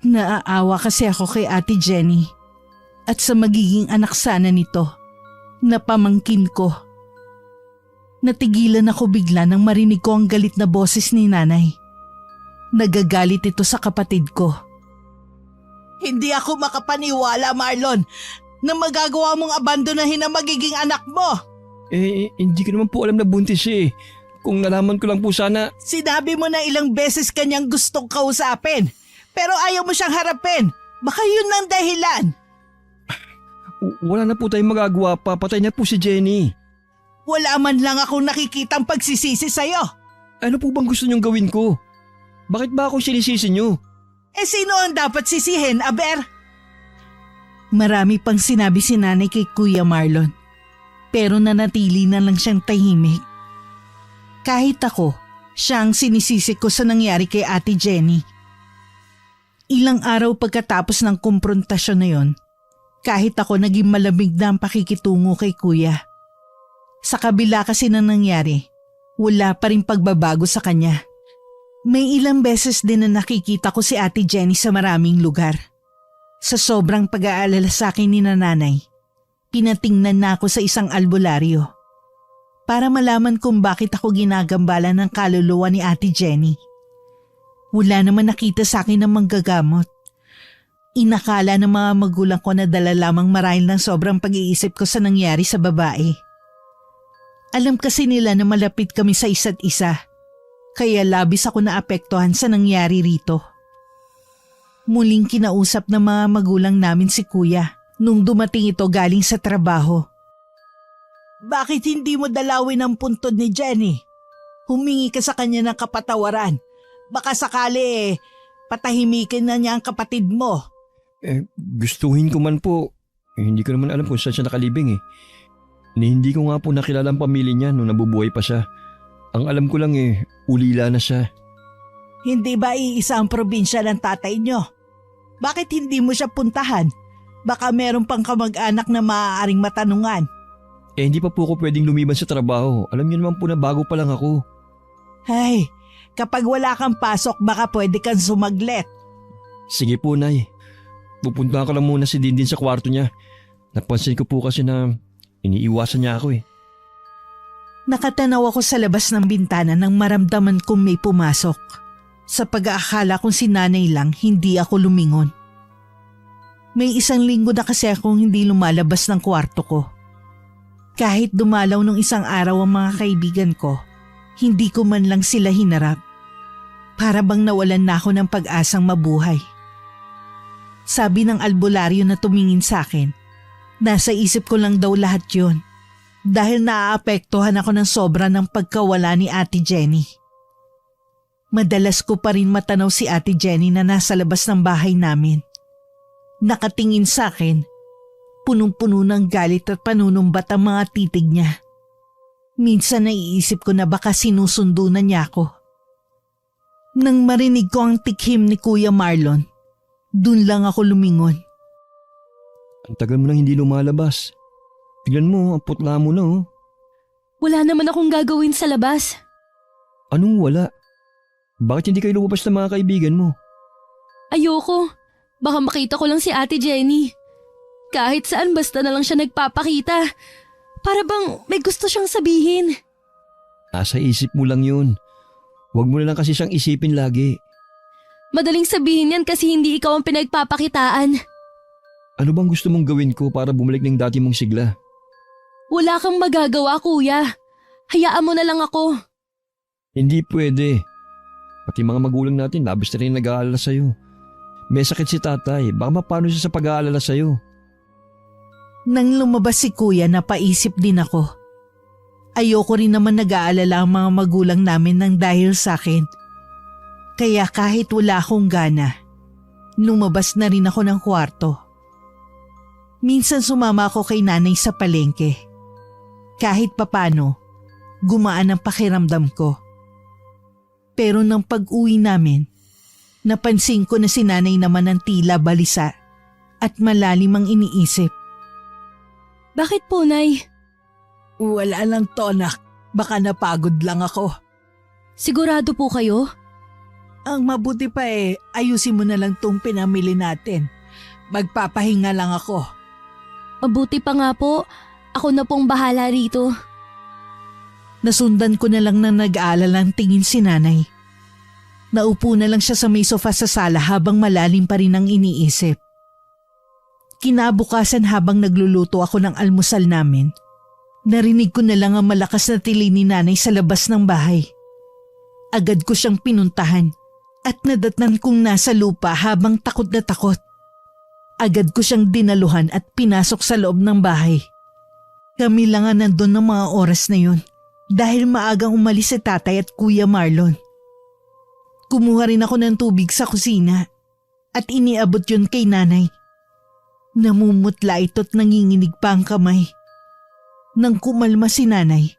Naaawa kasi ako kay Ate Jenny at sa magiging anak sana nito na pamangkin ko. Natigilan ako bigla nang marinig ko ang galit na boses ni nanay. Nagagalit ito sa kapatid ko. Hindi ako makapaniwala, Marlon, na magagawa mong abandonahin ang magiging anak mo. Hindi ko naman po alam na buntis siya eh. Kung nalaman ko lang po sana… Sinabi mo na ilang beses kanyang gustong kausapin, pero ayaw mo siyang harapin. Baka yun ang dahilan. Wala na po tayong magagawa pa. Patay na po si Jenny. Wala man lang akong nakikitang pagsisisi sa'yo. Ano po bang gusto niyong gawin ko? Bakit ba ako sinisisi niyo? Sino ang dapat sisihin, Aber? Marami pang sinabi si nanay kay Kuya Marlon. Pero nanatili na lang siyang tahimik. Kahit ako, siya ang sinisisi ko sa nangyari kay Ate Jenny. Ilang araw pagkatapos ng kumprontasyon na yon, kahit ako naging malamig na ang pakikitungo kay Kuya. Sa kabila kasi ng nangyari, wala pa rin pagbabago sa kanya. May ilang beses din na nakikita ko si Ate Jenny sa maraming lugar. Sa sobrang pag-aalala sa akin ni nanay, pinatingnan na ako sa isang albularyo para malaman kung bakit ako ginagambala ng kaluluwa ni Ate Jenny. Wala naman nakita sa akin ng manggagamot. Inakala ng mga magulang ko na dala lamang marahil ng sobrang pag-iisip ko sa nangyari sa babae. Alam kasi nila na malapit kami sa isa't isa. Kaya labis ako naapektuhan sa nangyari rito. Muling kinausap ng mga magulang namin si Kuya nung dumating ito galing sa trabaho. Bakit hindi mo dalawin ang puntod ni Jenny? Humingi ka sa kanya ng kapatawaran. Baka sakali patahimikin na niya ang kapatid mo. Gustuhin ko man po. Hindi ko naman alam kung saan siya nakalibing Hindi ko nga po nakilala ang pamilya niya nung nabubuhay pa siya. Ang alam ko lang ulila na siya. Hindi ba iisa ang probinsya ng tatay niyo? Bakit hindi mo siya puntahan? Baka meron pang kamag-anak na maaaring matanungan. Hindi pa po ako pwedeng lumiban sa trabaho. Alam niyo naman po na bago pa lang ako. Ay, kapag wala kang pasok baka pwede kang sumaglit. Sige po, Nay. Pupunta ko lang muna si Dindin sa kwarto niya. Napansin ko po kasi na iniiwasan niya ako Nakatanaw ako sa labas ng bintana nang maramdaman kong may pumasok. Sa pag-aakala kong si nanay lang, hindi ako lumingon. May 1 linggo na kasi akong hindi lumalabas ng kwarto ko. Kahit dumalaw nung isang araw ang mga kaibigan ko, hindi ko man lang sila hinarap. Para bang nawalan na ako ng pag-asang mabuhay. Sabi ng albularyo na tumingin sa akin, nasa isip ko lang daw lahat yun. Dahil naaapektuhan ako ng sobra ng pagkawala ni Ate Jenny. Madalas ko pa rin matanaw si Ate Jenny na nasa labas ng bahay namin. Nakatingin sa akin, punong-puno ng galit at panunumbat ang mga titig niya. Minsan naiisip ko na baka sinusundo na niya ako. Nang marinig ko ang tikhim ni Kuya Marlon, dun lang ako lumingon. Ang tagal mo nang hindi lumalabas. Tignan mo, ang putla mo na Wala naman akong gagawin sa labas. Anong wala? Bakit hindi kayo lumabas ng mga kaibigan mo? Ayoko. Baka makita ko lang si Ate Jenny. Kahit saan basta na lang siya nagpapakita. Para bang may gusto siyang sabihin. Nasa isip mo lang yun. Huwag mo na lang kasi siyang isipin lagi. Madaling sabihin yan kasi hindi ikaw ang pinagpapakitaan. Ano bang gusto mong gawin ko para bumalik ng dati mong sigla? Wala kang magagawa, Kuya. Hayaan mo na lang ako. Hindi pwede. Pati mga magulang natin labis na rin nag-aalala sa'yo. May sakit si tatay, baka mapano siya sa pag-aalala sa'yo. Nang lumabas si Kuya, napaisip din ako. Ayoko rin naman nag-aalala ang mga magulang namin nang dahil sa akin. Kaya kahit wala akong gana, lumabas na rin ako ng kwarto. Minsan sumama ako kay nanay sa palengke. Kahit papano, gumaan ang pakiramdam ko. Pero nang pag-uwi namin, napansin ko na si nanay naman ang tila balisa at malalim ang iniisip. Bakit po, Nay? Wala lang to, anak. Baka napagod lang ako. Sigurado po kayo? Ang mabuti pa ayusin mo na lang tong pinamili natin. Magpapahinga lang ako. Mabuti pa nga po. Ako na pong bahala rito. Nasundan ko na lang na nag-aalalang tingin si nanay. Naupo na lang siya sa may sofa sa sala habang malalim pa rin ang iniisip. Kinabukasan habang nagluluto ako ng almusal namin, narinig ko na lang ang malakas na tili ni nanay sa labas ng bahay. Agad ko siyang pinuntahan at nadatnan kong nasa lupa habang takot na takot. Agad ko siyang dinaluhan at pinasok sa loob ng bahay. Kami lang ang nandun ng mga oras na yun dahil maagang umalis si tatay at Kuya Marlon. Kumuha rin ako ng tubig sa kusina at iniabot yun kay nanay. Namumutla ito't nanginginig pa ang kamay. Nang kumalma si nanay,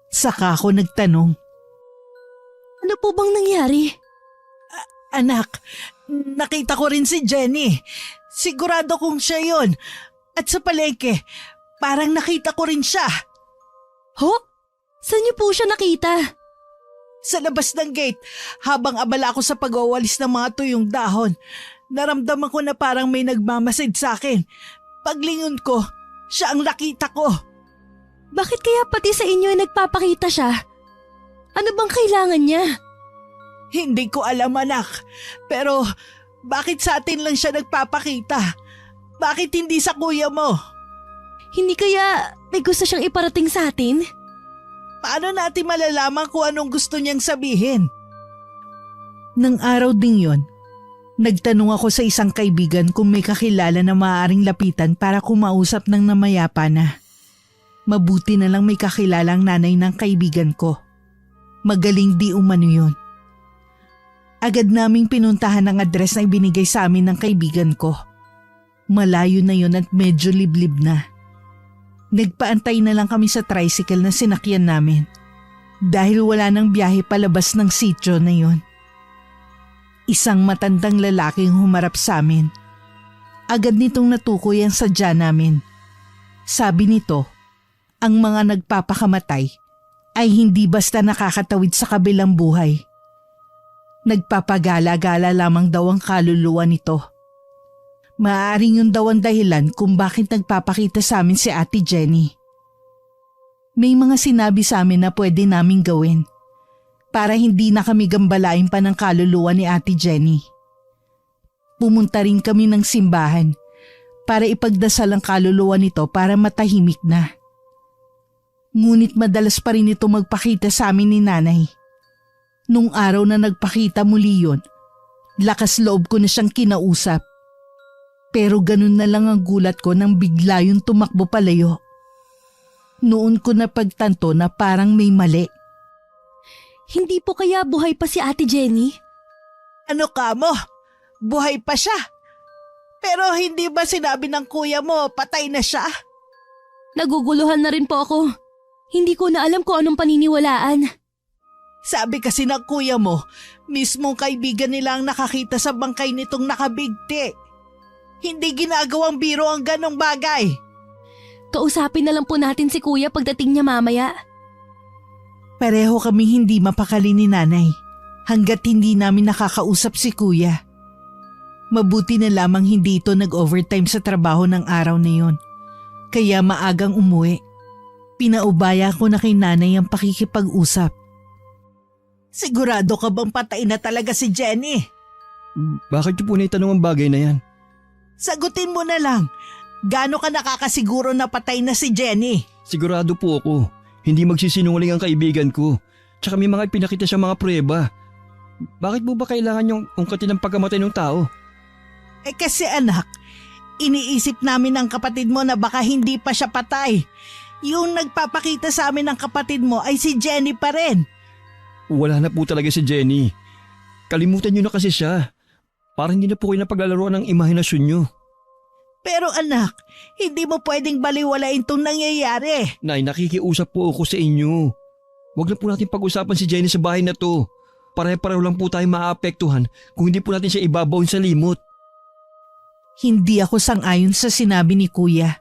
saka ako nagtanong. Ano po bang nangyari? Anak, nakita ko rin si Jenny. Sigurado kong siya yun. At sa palengke, parang nakita ko rin siya. Ho? Saan niyo po siya nakita? Sa labas ng gate, habang abala ako sa pag-wawalis ng mga tuyong dahon, naramdaman ko na parang may nagmamasid sa akin. Paglingon ko, siya ang nakita ko. Bakit kaya pati sa inyo ay nagpapakita siya? Ano bang kailangan niya? Hindi ko alam, anak. Pero bakit sa atin lang siya nagpapakita? Bakit hindi sa kuya mo? Hindi kaya may gusto siyang iparating sa atin? Paano natin malalaman kung anong gusto niyang sabihin? Nang araw ding yon, nagtanong ako sa isang kaibigan kung may kakilala na maaaring lapitan para kumausap ng namayapa na. Mabuti na lang may kakilalang nanay ng kaibigan ko. Magaling di umano yun. Agad naming pinuntahan ang address na ibinigay sa amin ng kaibigan ko. Malayo na yun at medyo liblib na. Nagpaantay na lang kami sa tricycle na sinakyan namin dahil wala nang biyahe palabas ng sityo na yun. Isang matandang lalaking humarap sa amin. Agad nitong natukoy ang sadya namin. Sabi nito, ang mga nagpapakamatay ay hindi basta nakakatawid sa kabilang buhay. Nagpapagala-gala lamang daw ang kaluluwa nito. Maaaring yun daw ang dahilan kung bakit nagpapakita sa amin si Ate Jenny. May mga sinabi sa amin na pwede naming gawin para hindi na kami gambalain pa ng kaluluwa ni Ate Jenny. Pumunta rin kami ng simbahan para ipagdasal ang kaluluwa nito para matahimik na. Ngunit madalas pa rin ito magpakita sa amin ni nanay. Nung araw na nagpakita muli yun, lakas loob ko na siyang kinausap. Pero ganun na lang ang gulat ko nang bigla yung tumakbo palayo. Noon ko napagtanto na parang may mali. Hindi po kaya buhay pa si Ate Jenny? Ano ka mo? Buhay pa siya. Pero hindi ba sinabi ng kuya mo patay na siya? Naguguluhan na rin po ako. Hindi ko na alam kung anong paniniwalaan. Sabi kasi ng kuya mo, mismong kaibigan nila ang nakakita sa bangkay nitong nakabigti. Hindi ginagawang biro ang ganong bagay. Kausapin na lang po natin si kuya pagdating niya mamaya. Pareho kami hindi mapakali ni nanay hanggat hindi namin nakakausap si kuya. Mabuti na lamang hindi ito nag-overtime sa trabaho ng araw na yon. Kaya maagang umuwi. Pinaubaya ko na kay nanay ang pakikipag-usap. Sigurado ka bang patay na talaga si Jenny? Bakit niyo po naitanong ang bagay na yan? Sagutin mo na lang. Gaano ka nakakasiguro na patay na si Jenny? Sigurado po ako. Hindi magsisinungaling ang kaibigan ko. Tsaka may mga pinakita siya mga pruweba. Bakit po ba kailangan yung ungkatin ng pagkamatay ng tao? Kasi anak, iniisip namin ng kapatid mo na baka hindi pa siya patay. Yung nagpapakita sa amin ng kapatid mo ay si Jenny pa rin. Wala na po talaga si Jenny. Kalimutan niyo na kasi siya. Parang hindi na po kayo napaglalaroan ng imahinasyon niyo. Pero anak, hindi mo pwedeng baliwalain itong nangyayari. Nay, nakikiusap po ako sa inyo. Huwag na po natin pag-usapan si Jenny sa bahay na to. Pare-pareho lang po tayo maaapektuhan kung hindi po natin siya ibabawin sa limot. Hindi ako sang-ayon sa sinabi ni kuya.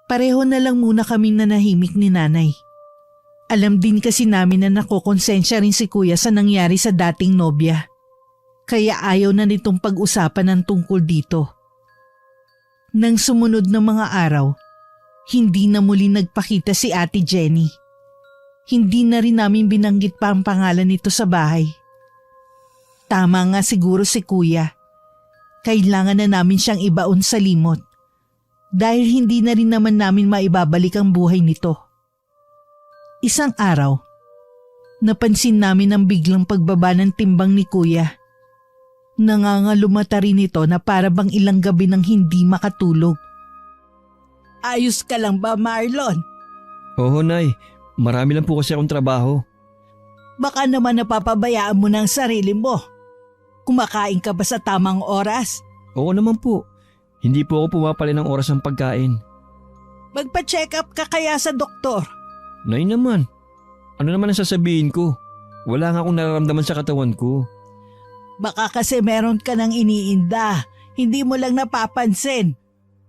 Pareho na lang muna kaming nanahimik ni nanay. Alam din kasi namin na nakokonsensya rin si kuya sa nangyari sa dating nobya. Kaya ayaw na nitong pag-usapan ng tungkol dito. Nang sumunod na mga araw, hindi na muli nagpakita si Ate Jenny. Hindi na rin namin binanggit pa ang pangalan nito sa bahay. Tama nga siguro si kuya. Kailangan na namin siyang ibaon sa limot. Dahil hindi na rin naman namin maibabalik ang buhay nito. Isang araw, napansin namin ang biglang pagbaba ng timbang ni kuya. Nangangalumata rin ito na para bang ilang gabi nang hindi makatulog. Ayos ka lang ba, Marlon? Oo, Nay. Marami lang po kasi akong trabaho. Baka naman napapabayaan mo ng sarili mo. Kumakain ka ba sa tamang oras? Oo naman po. Hindi po ako pumapali ng oras ng pagkain. Magpa-check up ka kaya sa doktor. Nay naman, ano naman ang sasabihin ko? Wala nga akong nararamdaman sa katawan ko. Baka kasi meron ka ng iniinda. Hindi mo lang napapansin.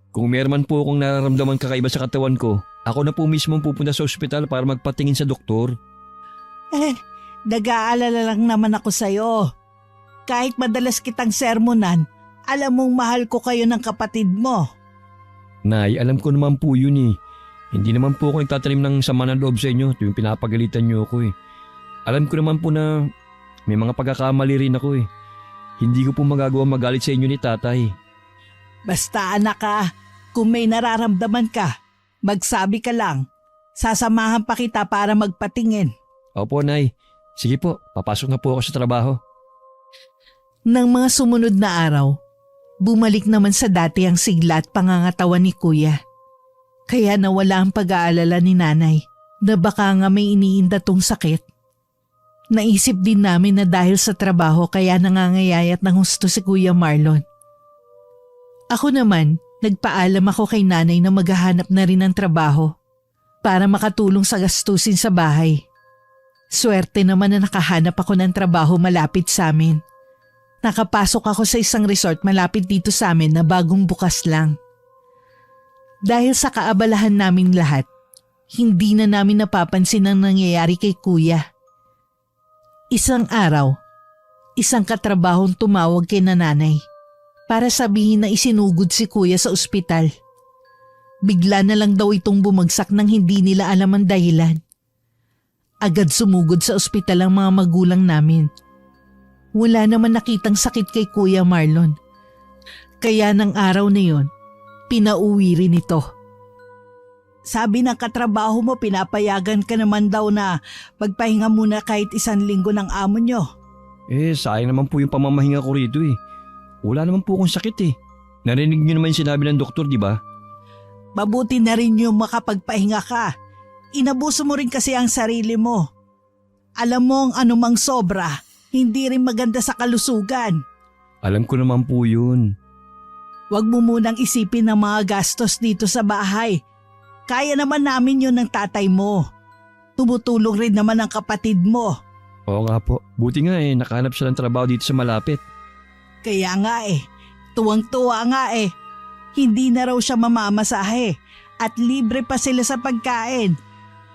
Kung meron man po akong nararamdaman kakaiba sa katawan ko, ako na po mismo pupunta sa ospital para magpatingin sa doktor. Nag-aalala lang naman ako sa'yo. Kahit madalas kitang sermonan, alam mong mahal ko kayo ng kapatid mo. Nay, alam ko naman po yun eh. Hindi naman po ako nagtatanim ng sama ng loob sa inyo tuwing pinapagalitan niyo ako eh. Alam ko naman po na may mga pagkakamali rin ako eh. Hindi ko po magagawa magalit sa inyo ni tatay. Basta anak ka, kung may nararamdaman ka, magsabi ka lang. Sasamahan pa kita para magpatingin. Opo, Nay. Sige po, papasok na po ako sa trabaho. Nang mga sumunod na araw, bumalik naman sa dati ang sigla at pangangatawan ni Kuya. Kaya nawala ang pag-aalala ni Nanay na baka nga may iniinda tong sakit. Naisip din namin na dahil sa trabaho kaya nangangayayat ng husto si Kuya Marlon. Ako naman, nagpaalam ako kay Nanay na maghahanap na rin ng trabaho para makatulong sa gastusin sa bahay. Swerte naman na nakahanap ako ng trabaho malapit sa amin. Nakapasok ako sa isang resort malapit dito sa amin na bagong bukas lang. Dahil sa kaabalahan naming lahat, hindi na namin napapansin ang nangyayari kay Kuya. Isang araw, isang katrabahong tumawag kay Nanay para sabihin na isinugod si Kuya sa ospital. Bigla na lang daw itong bumagsak nang hindi nila alam ang dahilan. Agad sumugod sa ospital ang mga magulang namin. Wala naman nakitang sakit kay Kuya Marlon. Kaya ng araw na yon, pinauwi rin ito. Sabi ng katrabaho mo, pinapayagan ka naman daw na magpahinga muna kahit 1 linggo ng amo nyo. Sayang naman po yung pamamahinga ko rito eh. Wala naman po akong sakit eh. Narinig niyo naman yung sinabi ng doktor, di ba? Mabuti na rin yung makapagpahinga ka. Inabuso mo rin kasi ang sarili mo. Alam mo ang anumang sobra, hindi rin maganda sa kalusugan. Alam ko naman po yun. Huwag mo munang isipin ang mga gastos dito sa bahay. Kaya naman namin yun ng tatay mo. Tumutulong rin naman ang kapatid mo. Oo nga po. Buti nga nakahanap siya ng trabaho dito sa malapit. Kaya nga tuwang-tuwa nga Hindi na raw siya mamamasahe at libre pa sila sa pagkain.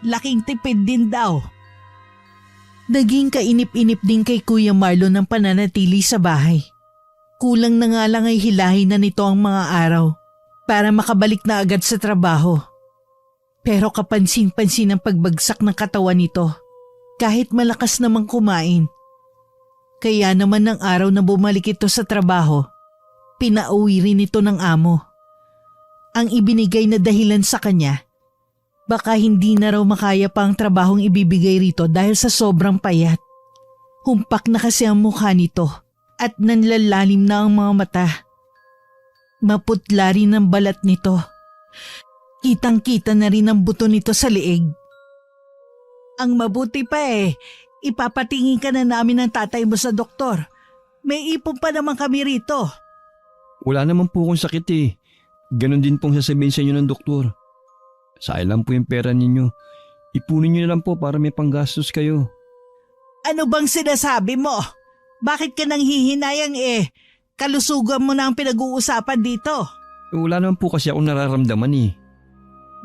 Laking tipid din daw. Naging kainip-inip din kay Kuya Marlon ang pananatili sa bahay. Kulang na nga lang ay hilahin na nito ang mga araw para makabalik na agad sa trabaho. Pero kapansin-pansin ang pagbagsak ng katawan nito kahit malakas namang kumain. Kaya naman ng araw na bumalik ito sa trabaho, pinauwi rin ito ng amo. Ang ibinigay na dahilan sa kanya, baka hindi na raw makaya pa ang trabahong ibibigay rito dahil sa sobrang payat. Humpak na kasi ang mukha nito at nanlalalim na ang mga mata. Maputla rin ang balat nito. Kitang-kita na rin ang buto nito sa leeg. Ang mabuti pa ipapatingin ka na namin ng tatay mo sa doktor. May ipon pa naman kami rito. Wala naman po akong sakit eh. Ganon din pong sasabihin sa inyo ng doktor. Sayang lang po yung pera ninyo. Ipunin nyo na lang po para may panggastos kayo. Ano bang sinasabi mo? Bakit ka nang hihinayang Kalusugan mo na ang pinag-uusapan dito. Wala naman po kasi akong nararamdaman eh.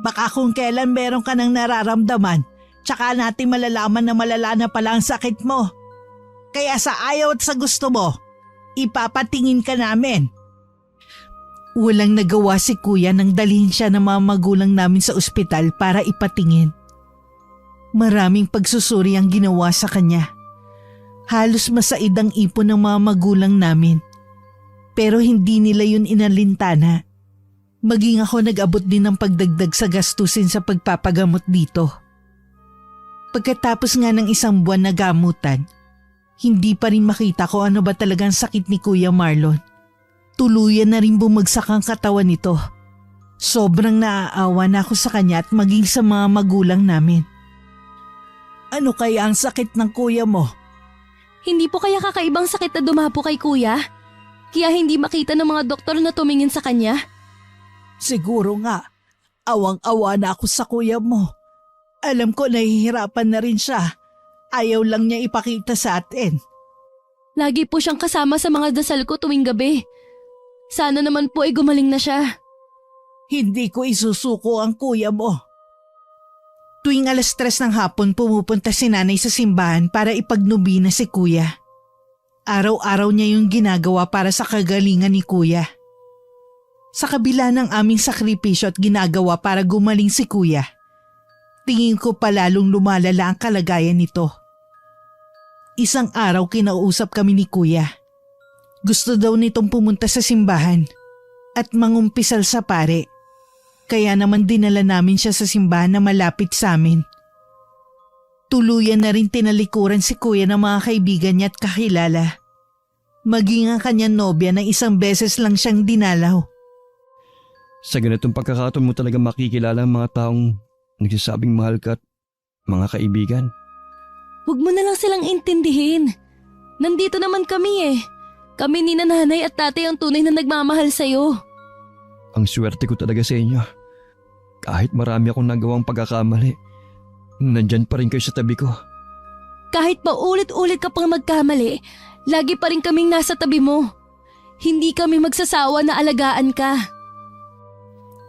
Baka kung kailan meron ka nang nararamdaman, tsaka natin malalaman na malala na pala ang sakit mo. Kaya sa ayaw at sa gusto mo, ipapatingin ka namin. Walang nagawa si Kuya nang dalhin siya ng mga magulang namin sa ospital para ipatingin. Maraming pagsusuri ang ginawa sa kanya. Halos masaid ang ipon ng mga magulang namin. Pero hindi nila yun inalintana. Maging ako nag-abot din ng pagdagdag sa gastusin sa pagpapagamot dito. Pagkatapos nga ng 1 buwan na gamutan, hindi pa rin makita ko ano ba talagang sakit ni Kuya Marlon. Tuluyan na rin bumagsak ang katawan nito. Sobrang naaawa na ako sa kanya at maging sa mga magulang namin. Ano kaya ang sakit ng kuya mo? Hindi po kaya kakaibang sakit na dumapo kay kuya? Kaya hindi makita ng mga doktor na tumingin sa kanya? Siguro nga, awang-awa na ako sa kuya mo. Alam ko nahihirapan na rin siya. Ayaw lang niya ipakita sa atin. Lagi po siyang kasama sa mga dasal ko tuwing gabi. Sana naman po ay gumaling na siya. Hindi ko isusuko ang kuya mo. Tuwing 3:00 ng hapon pumupunta si nanay sa simbahan para ipagnubina si kuya. Araw-araw niya yung ginagawa para sa kagalingan ni kuya. Sa kabila ng aming sakripisyo at ginagawa para gumaling si kuya, tingin ko pa lalong lumalala ang kalagayan nito. Isang araw kinausap kami ni kuya. Gusto daw nitong pumunta sa simbahan at mangumpisal sa pare. Kaya naman dinala namin siya sa simbahan na malapit sa amin. Tuluyan na rin tinalikuran si kuya ng mga kaibigan niya at kakilala. Maging ang kanyang nobya na isang beses lang siyang dinalaw. Sa ganitong pagkakataon mo talaga makikilala ang mga taong nagsasabing mahal ka at mga kaibigan. Huwag mo na lang silang intindihin. Nandito naman kami eh. Kami ni nanay at tatay ang tunay na nagmamahal sa'yo. Ang swerte ko talaga sa inyo. Kahit marami akong nagawang pagkakamali, nandyan pa rin kayo sa tabi ko. Kahit pa ulit-ulit ka pang magkamali, lagi pa rin kaming nasa tabi mo. Hindi kami magsasawa na alagaan ka.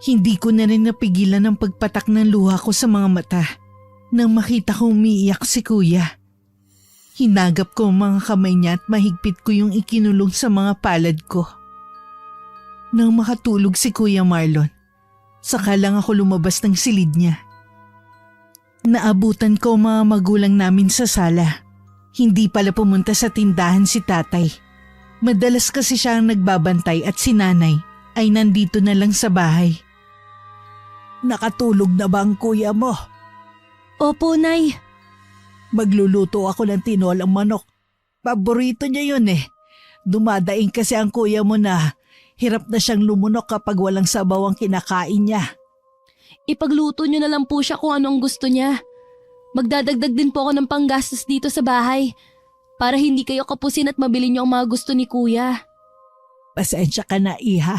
Hindi ko na rin napigilan ang pagpatak ng luha ko sa mga mata nang makita kong umiiyak si kuya. Hinagap ko ang mga kamay niya at mahigpit ko yung ikinulong sa mga palad ko. Nang makatulog si Kuya Marlon, saka lang ako lumabas ng silid niya. Naabutan ko ang mga magulang namin sa sala. Hindi pala pumunta sa tindahan si tatay. Madalas kasi siya ang nagbabantay at si nanay ay nandito na lang sa bahay. Nakatulog na ba ang kuya mo? Opo, Nay. Magluluto ako ng tinolang manok. Paborito niya yun eh. Dumadaing kasi ang kuya mo na hirap na siyang lumunok kapag walang sabaw ang kinakain niya. Ipagluto niyo na lang po siya kung anong gusto niya. Magdadagdag din po ako ng panggastos dito sa bahay para hindi kayo kapusin at mabili niyo ang mga gusto ni kuya. Pasensya ka na, Iha.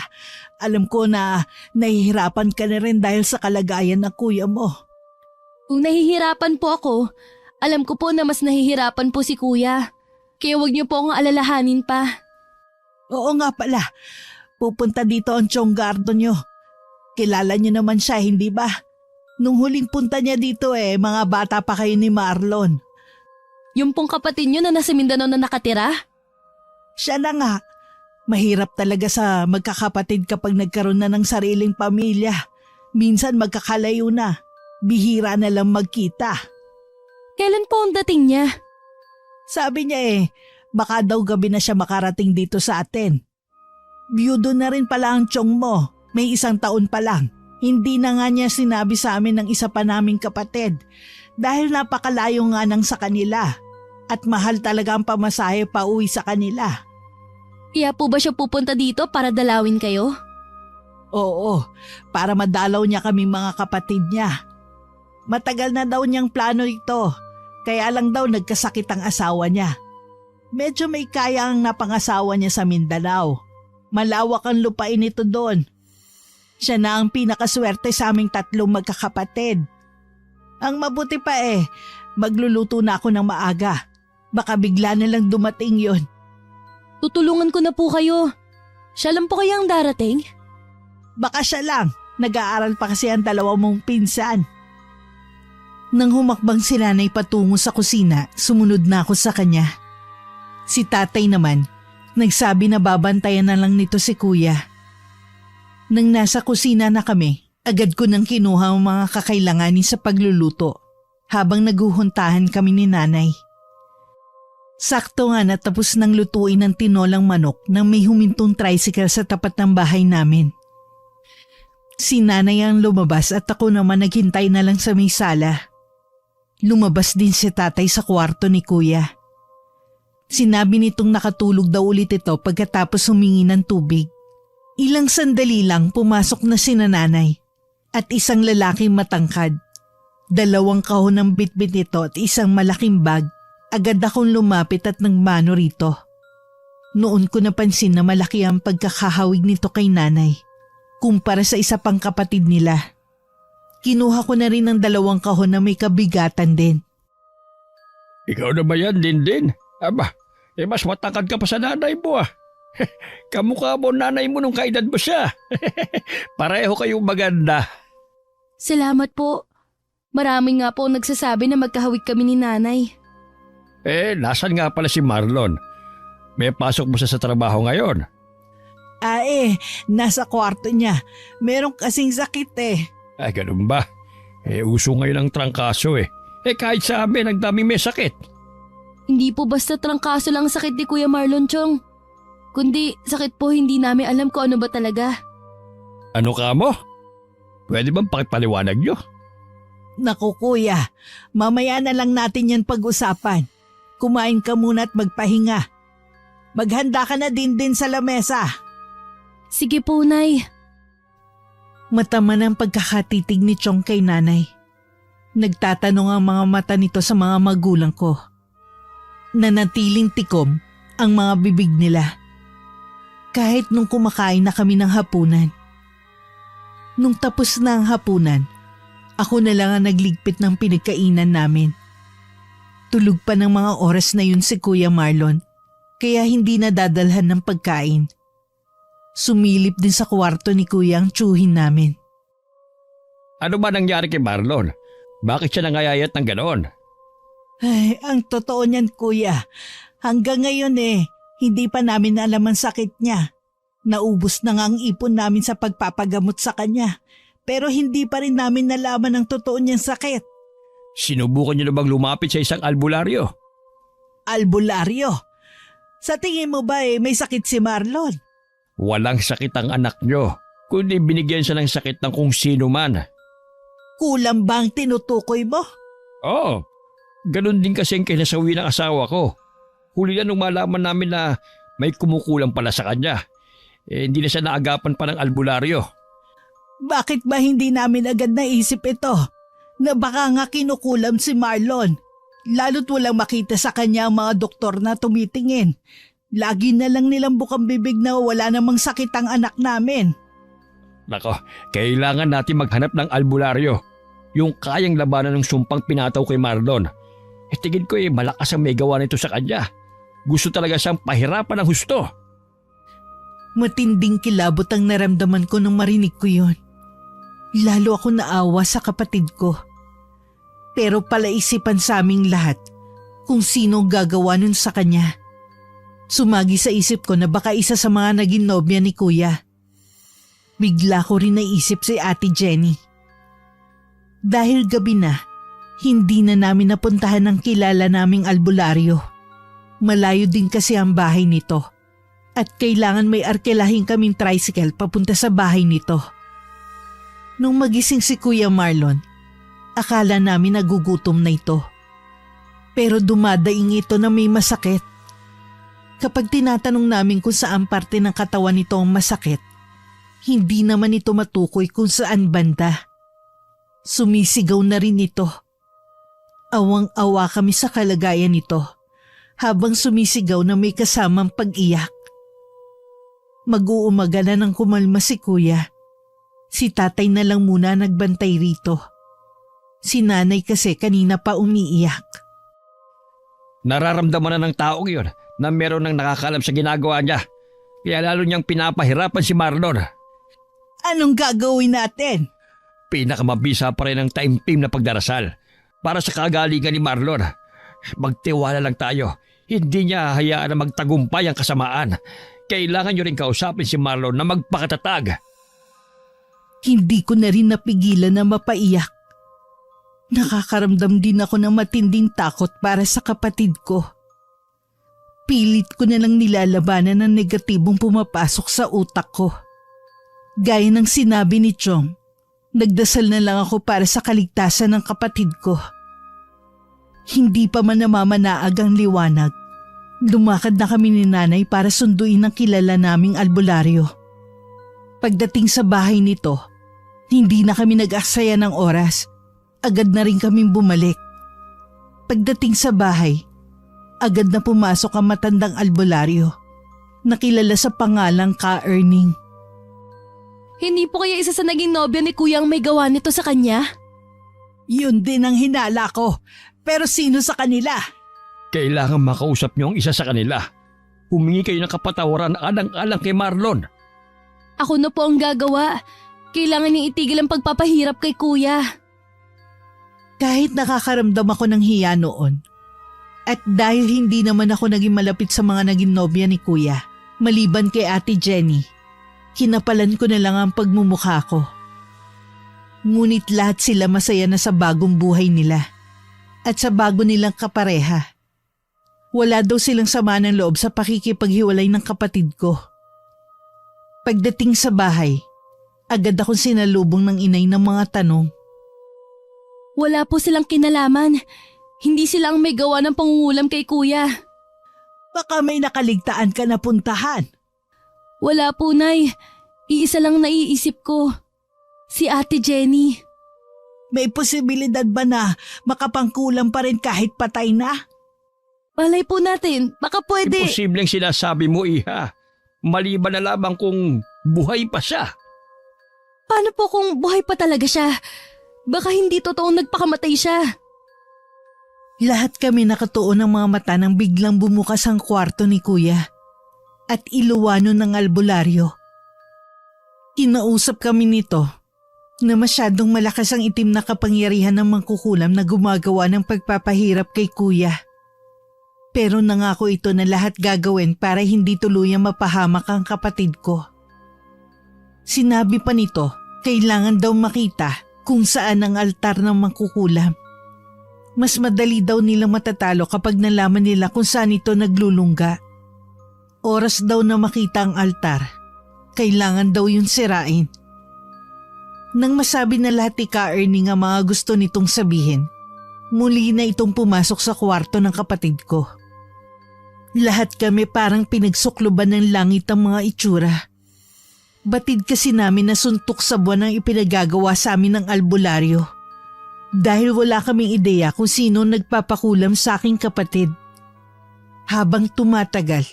Alam ko na nahihirapan ka na rin dahil sa kalagayan ng kuya mo. Kung nahihirapan po ako, alam ko po na mas nahihirapan po si kuya. Kaya huwag niyo po akong alalahanin pa. Oo nga pala. Pupunta dito ang Tiyonggardo nyo. Kilala niyo naman siya, hindi ba? Nung huling punta niya dito mga bata pa kayo ni Marlon. Yung pong kapatid niyo na nasa Mindanao na nakatira? Siya na nga. Mahirap talaga sa magkakapatid kapag nagkaroon na ng sariling pamilya. Minsan magkakalayo na. Bihira na lang magkita. Kailan po ang dating niya? Sabi niya baka daw gabi na siya makarating dito sa atin. Byudo na rin pala ang tiyong mo. May 1 taon pa lang. Hindi na nga niya sinabi sa amin ng isa pa naming kapatid dahil napakalayo nga nang sa kanila at mahal talaga ang pamasahe pa uwi sa kanila. Kaya po ba siya pupunta dito para dalawin kayo? Oo, para madalaw niya kaming mga kapatid niya. Matagal na daw niyang plano ito, kaya lang daw nagkasakit ang asawa niya. Medyo may kaya ang napangasawa niya sa Mindanao. Malawak ang lupain ito doon. Siya na ang pinakaswerte sa aming 3 magkakapatid. Ang mabuti pa magluluto na ako ng maaga. Baka bigla na lang dumating yon. Tutulungan ko na po kayo. Siya lang po kaya ang darating? Baka siya lang. Nag-aaral pa kasi ang 2 mong pinsan. Nang humakbang si nanay patungo sa kusina, sumunod na ako sa kanya. Si tatay naman, nagsabi na babantayan na lang nito si kuya. Nang nasa kusina na kami, agad ko nang kinuha ang mga kakailanganin sa pagluluto habang naguhuntahan kami ni nanay. Sakto nga natapos nang lutuin ang tinolang manok nang may humintong tricycle sa tapat ng bahay namin. Si nanay ang lumabas at ako naman naghintay na lang sa may sala. Lumabas din si tatay sa kwarto ni kuya. Sinabi nitong nakatulog daw ulit ito pagkatapos humingi ng tubig. Ilang sandali lang pumasok na si nanay at isang lalaking matangkad. 2 kahon ng bitbit nito at isang malaking bag Agad akong lumapit at nagmano rito. Noon ko napansin na malaki ang pagkakahawig nito kay nanay kumpara sa isa pang kapatid nila. Kinuha ko na rin ang 2 kahon na may kabigatan din. Ikaw na ba yan, Dindin? Aba, mas matangkad ka pa sa nanay mo ah. Kamukha mo nanay mo nung kaedad mo siya. Pareho kayong maganda. Salamat po. Marami nga po nagsasabi na magkahawig kami ni nanay. Nasan nga pala si Marlon? May pasok mo siya sa trabaho ngayon? Nasa kwarto niya. Meron kasing sakit eh. Ay, ganun ba? Uso ngayon ang trangkaso eh. Kahit sa amin, ang daming may sakit. Hindi po basta trangkaso lang ang sakit ni Kuya Marlon, Chong. Kundi sakit po hindi namin alam kung ano ba talaga. Ano ka mo? Pwede bang pakipaliwanag nyo? Naku kuya, mamaya na lang natin yan pag-usapan. Kumain ka muna at magpahinga. Maghanda ka na din sa lamesa. Sige po, Nay. Mataman ang pagkakatitig ni Chong kay nanay. Nagtatanong ang mga mata nito sa mga magulang ko. Nanatiling tikom ang mga bibig nila. Kahit nung kumakain na kami ng hapunan. Nung tapos na ang hapunan, ako na lang ang nagligpit ng pinagkainan namin. Tulog pa ng mga oras na yun si Kuya Marlon, kaya hindi nadadalhan ng pagkain. Sumilip din sa kwarto ni Kuya ang tsuhin namin. Ano ba nangyari kay Marlon? Bakit siya nangayayat ng ganoon? Ay, ang totoo niyan kuya. Hanggang ngayon hindi pa namin alam ang sakit niya. Naubos na nga ang ipon namin sa pagpapagamot sa kanya. Pero hindi pa rin namin nalaman ang totoo niyang sakit. Sinubukan niyo na bang lumapit sa isang albularyo? Albularyo? Sa tingin mo ba may sakit si Marlon? Walang sakit ang anak niyo, kundi binigyan siya ng sakit ng kung sino man. Kulang ba ang tinutukoy mo? Oo, ganun din kasi ang kinasawi ng asawa ko. Huli na nung malaman namin na may kumukulang pala sa kanya. Hindi na siya naagapan pa ng albularyo. Bakit ba hindi namin agad naisip ito? Na baka nga kinukulam si Marlon. Lalo't walang makita sa kanya ang mga doktor na tumitingin. Lagi na lang nilang bukang bibig na wala namang sakit ang anak namin. Nako, kailangan natin maghanap ng albularyo. Yung kayang labanan ng sumpang pinataw kay Marlon. Tingin ko malakas ang may gawa nito sa kanya. Gusto talaga siyang pahirapan ng husto. Matinding kilabot ang naramdaman ko nung marinig ko yun. Lalo ako naawa sa kapatid ko. Pero palaisipan sa aming lahat kung sino gagawa nun sa kanya. Sumagi sa isip ko na baka isa sa mga naging nobya ni Kuya. Bigla ko rin naisip si Ate Jenny. Dahil gabi na, hindi na namin napuntahan ang kilala naming albularyo. Malayo din kasi ang bahay nito. At kailangan may arkelahin kaming tricycle papunta sa bahay nito. Nung magising si Kuya Marlon, akala namin nagugutom na ito. Pero dumadaing ito na may masakit. Kapag tinatanong namin kung saan parte ng katawan nito ang masakit, hindi naman ito matukoy kung saan banda. Sumisigaw na rin ito. Awang-awa kami sa kalagayan nito habang sumisigaw na may kasamang pag-iyak. Mag-uumaga na nang kumalma si Kuya. Si tatay na lang muna nagbantay rito. Si nanay kasi kanina pa umiiyak. Nararamdaman na ng taong yun na meron ng nakakalam sa ginagawa niya. Kaya lalo niyang pinapahirapan si Marlon. Anong gagawin natin? Pinakamabisa pa rin ang time-team na pagdarasal para sa kagalingan ni Marlon. Magtiwala lang tayo. Hindi niya hayaan na magtagumpay ang kasamaan. Kailangan niyo rin kausapin si Marlon na magpakatatag. Hindi ko na rin napigilan na mapaiyak. Nakakaramdam din ako ng matinding takot para sa kapatid ko. Pilit ko na lang nilalabanan ang negatibong pumapasok sa utak ko. Gaya ng sinabi ni Chong, nagdasal na lang ako para sa kaligtasan ng kapatid ko. Hindi pa man namamanaag ang liwanag. Lumakad na kami ni nanay para sunduin ang kilala naming albularyo. Pagdating sa bahay nito, hindi na kami nag-aksaya ng oras. Agad na rin kaming bumalik. Pagdating sa bahay, agad na pumasok ang matandang albularyo, nakilala sa pangalang Ka-Erning. Hindi po kaya isa sa naging nobya ni kuya ang may gawa nito sa kanya? Yun din ang hinala ko, pero sino sa kanila? Kailangan makausap niyo ang isa sa kanila. Humingi kayo ng kapatawaran alang-alang kay Marlon. Ako na po ang gagawa. Kailangan niyang itigil ang pagpapahirap kay kuya. Kahit nakakaramdam ako ng hiya noon, at dahil hindi naman ako naging malapit sa mga naging nobya ni kuya, maliban kay Ate Jenny, kinapalan ko na lang ang pagmumukha ko. Ngunit lahat sila masaya na sa bagong buhay nila at sa bago nilang kapareha. Wala daw silang sama ng loob sa pakikipaghiwalay ng kapatid ko. Pagdating sa bahay, agad akong sinalubong ng inay ng mga tanong. Wala po silang kinalaman. Hindi sila ang may gawa ng pangungulam kay kuya. Baka may nakaligtaan ka na puntahan. Wala po, Nay. Iisa lang naiisip ko. Si Ate Jenny. May posibilidad ba na makapangkulam pa rin kahit patay na? Malay po natin. Baka pwede. Imposibleng sinasabi mo, Iha. Maliban na lamang kung buhay pa siya. Paano po kung buhay pa talaga siya? Baka hindi totoong nagpakamatay siya. Lahat kami nakatuon ng mga mata nang biglang bumukas ang kwarto ni kuya at iluwano ng albularyo. Kinausap kami nito na masyadong malakas ang itim na kapangyarihan ng mangkukulam na gumagawa ng pagpapahirap kay kuya. Pero nangako ito na lahat gagawin para hindi tuluyang mapahamak ang kapatid ko. Sinabi pa nito, kailangan daw makita kung saan ang altar ng mangkukulam. Mas madali daw nilang matatalo kapag nalaman nila kung saan ito naglulungga. Oras daw na makita ang altar. Kailangan daw yun sirain. Nang masabi na lahat ni Ka-Erning ang mga gusto nitong sabihin, muli na itong pumasok sa kwarto ng kapatid ko. Lahat kami parang pinagsukluban ng langit ang mga itsura. Batid kasi namin na suntok sa buwan ang ipinagagawa sa amin ng albularyo. Dahil wala kaming ideya kung sino nagpapakulam sa aking kapatid. Habang tumatagal,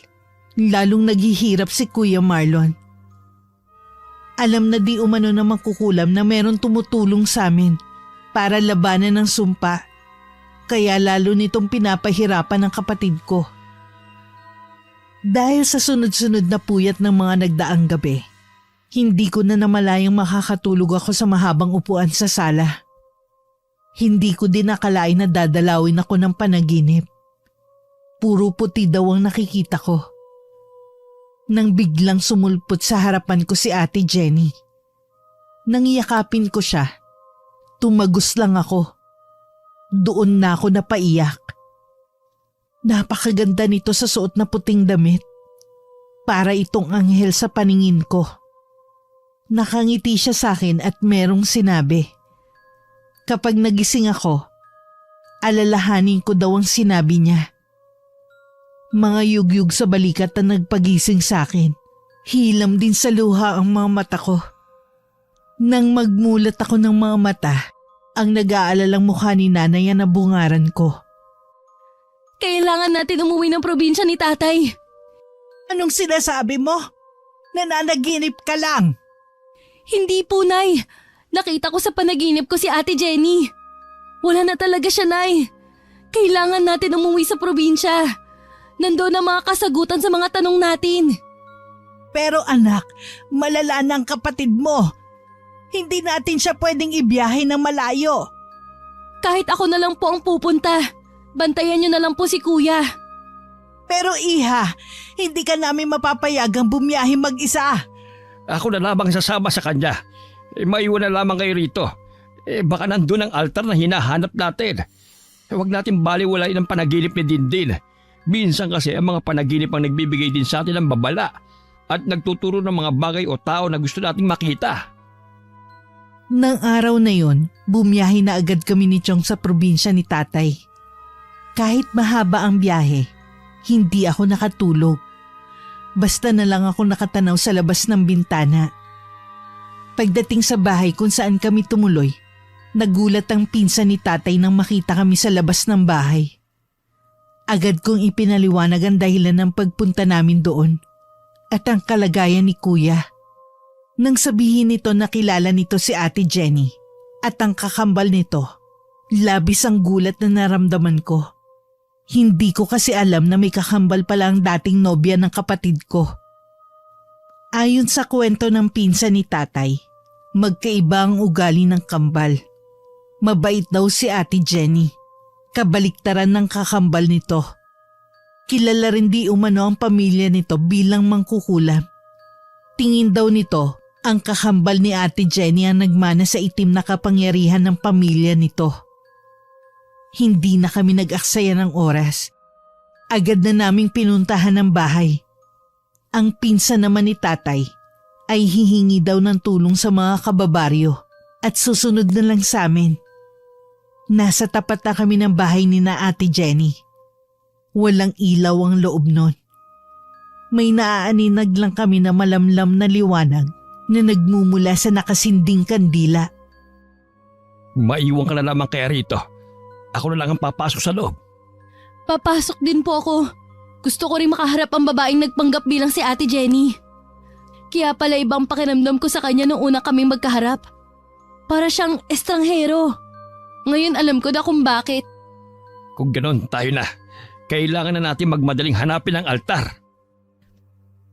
lalong naghihirap si Kuya Marlon. Alam na di umano na mangkukulam na meron tumutulong sa amin para labanan ng sumpa. Kaya lalo nitong pinapahirapan ng kapatid ko. Dahil sa sunod-sunod na puyat ng mga nagdaang gabi, hindi ko na namalayang makakatulog ako sa mahabang upuan sa sala. Hindi ko din akalain na dadalawin ako ng panaginip. Puro puti daw ang nakikita ko. Nang biglang sumulpot sa harapan ko si Ate Jenny. Nang iyakapin ko siya, tumagos lang ako. Doon na ako napaiyak. Napakaganda nito sa suot na puting damit. Para itong anghel sa paningin ko. Nakangiti siya sa akin at merong sinabi. Kapag nagising ako, alalahanin ko daw ang sinabi niya. Mga yugyug sa balikat na nagpagising sa akin. Hilam din sa luha ang mga mata ko. Nang magmulat ako ng mga mata, ang nag-aalalang mukha ni nanay ang nabungaran ko. Kailangan natin umuwi ng probinsya ni tatay. Anong sinasabi mo? Nananaginip ka lang. Hindi po, Nay. Nakita ko sa panaginip ko si Ate Jenny. Wala na talaga siya, Nay. Kailangan natin umuwi sa probinsya. Nandoon ang mga kasagutan sa mga tanong natin. Pero anak, malala na ang kapatid mo. Hindi natin siya pwedeng ibiyahe ng malayo. Kahit ako na lang po ang pupunta. Bantayan niyo na lang po si kuya. Pero Iha, hindi ka namin mapapayagang bumiyahe mag-isa. Ako na lamang sasama sa kanya. Maiwan na lamang kayo rito. Baka nandun ang altar na hinahanap natin. Huwag natin baliwalain ang panaginip ni Dindin. Minsan kasi ang mga panaginip ang nagbibigay din sa atin ng babala at nagtuturo ng mga bagay o tao na gusto nating makita. Nang araw na yon, bumiyahe na agad kami ni Chong sa probinsya ni tatay. Kahit mahaba ang biyahe, hindi ako nakatulog. Basta na lang ako nakatanaw sa labas ng bintana. Pagdating sa bahay kung saan kami tumuloy, nagulat ang pinsan ni tatay nang makita kami sa labas ng bahay. Agad kong ipinaliwanag ang dahilan ng pagpunta namin doon at ang kalagayan ni Kuya. Nang sabihin nito na kilala nito si Ate Jenny at ang kakambal nito, labis ang gulat na naramdaman ko. Hindi ko kasi alam na may kakambal pala ang dating nobya ng kapatid ko. Ayon sa kwento ng pinsan ni tatay, magkaiba ang ugali ng kambal. Mabait daw si Ate Jenny, kabaliktaran ng kakambal nito. Kilala rin di umano ang pamilya nito bilang mangkukulam. Tingin daw nito, ang kakambal ni Ate Jenny ang nagmana sa itim na kapangyarihan ng pamilya nito. Hindi na kami nag-aksaya ng oras. Agad na naming pinuntahan ang bahay. Ang pinsan naman ni tatay ay hihingi daw ng tulong sa mga kababaryo at susunod na lang sa amin. Nasa tapat na kami ng bahay ni na Ate Jenny. Walang ilaw ang loob nun. May naaaninag lang kami na malamlam na liwanag na nagmumula sa nakasinding kandila. Maiwan ka na lamang kaya rito. Ako na lang ang papasok sa loob. Papasok din po ako. Gusto ko rin makaharap ang babaeng nagpanggap bilang si Ate Jenny. Kaya pala ibang pakiramdam ko sa kanya nung una kaming magkaharap. Para siyang estranghero. Ngayon alam ko na kung bakit. Kung ganon, tayo na. Kailangan na natin magmadaling hanapin ang altar.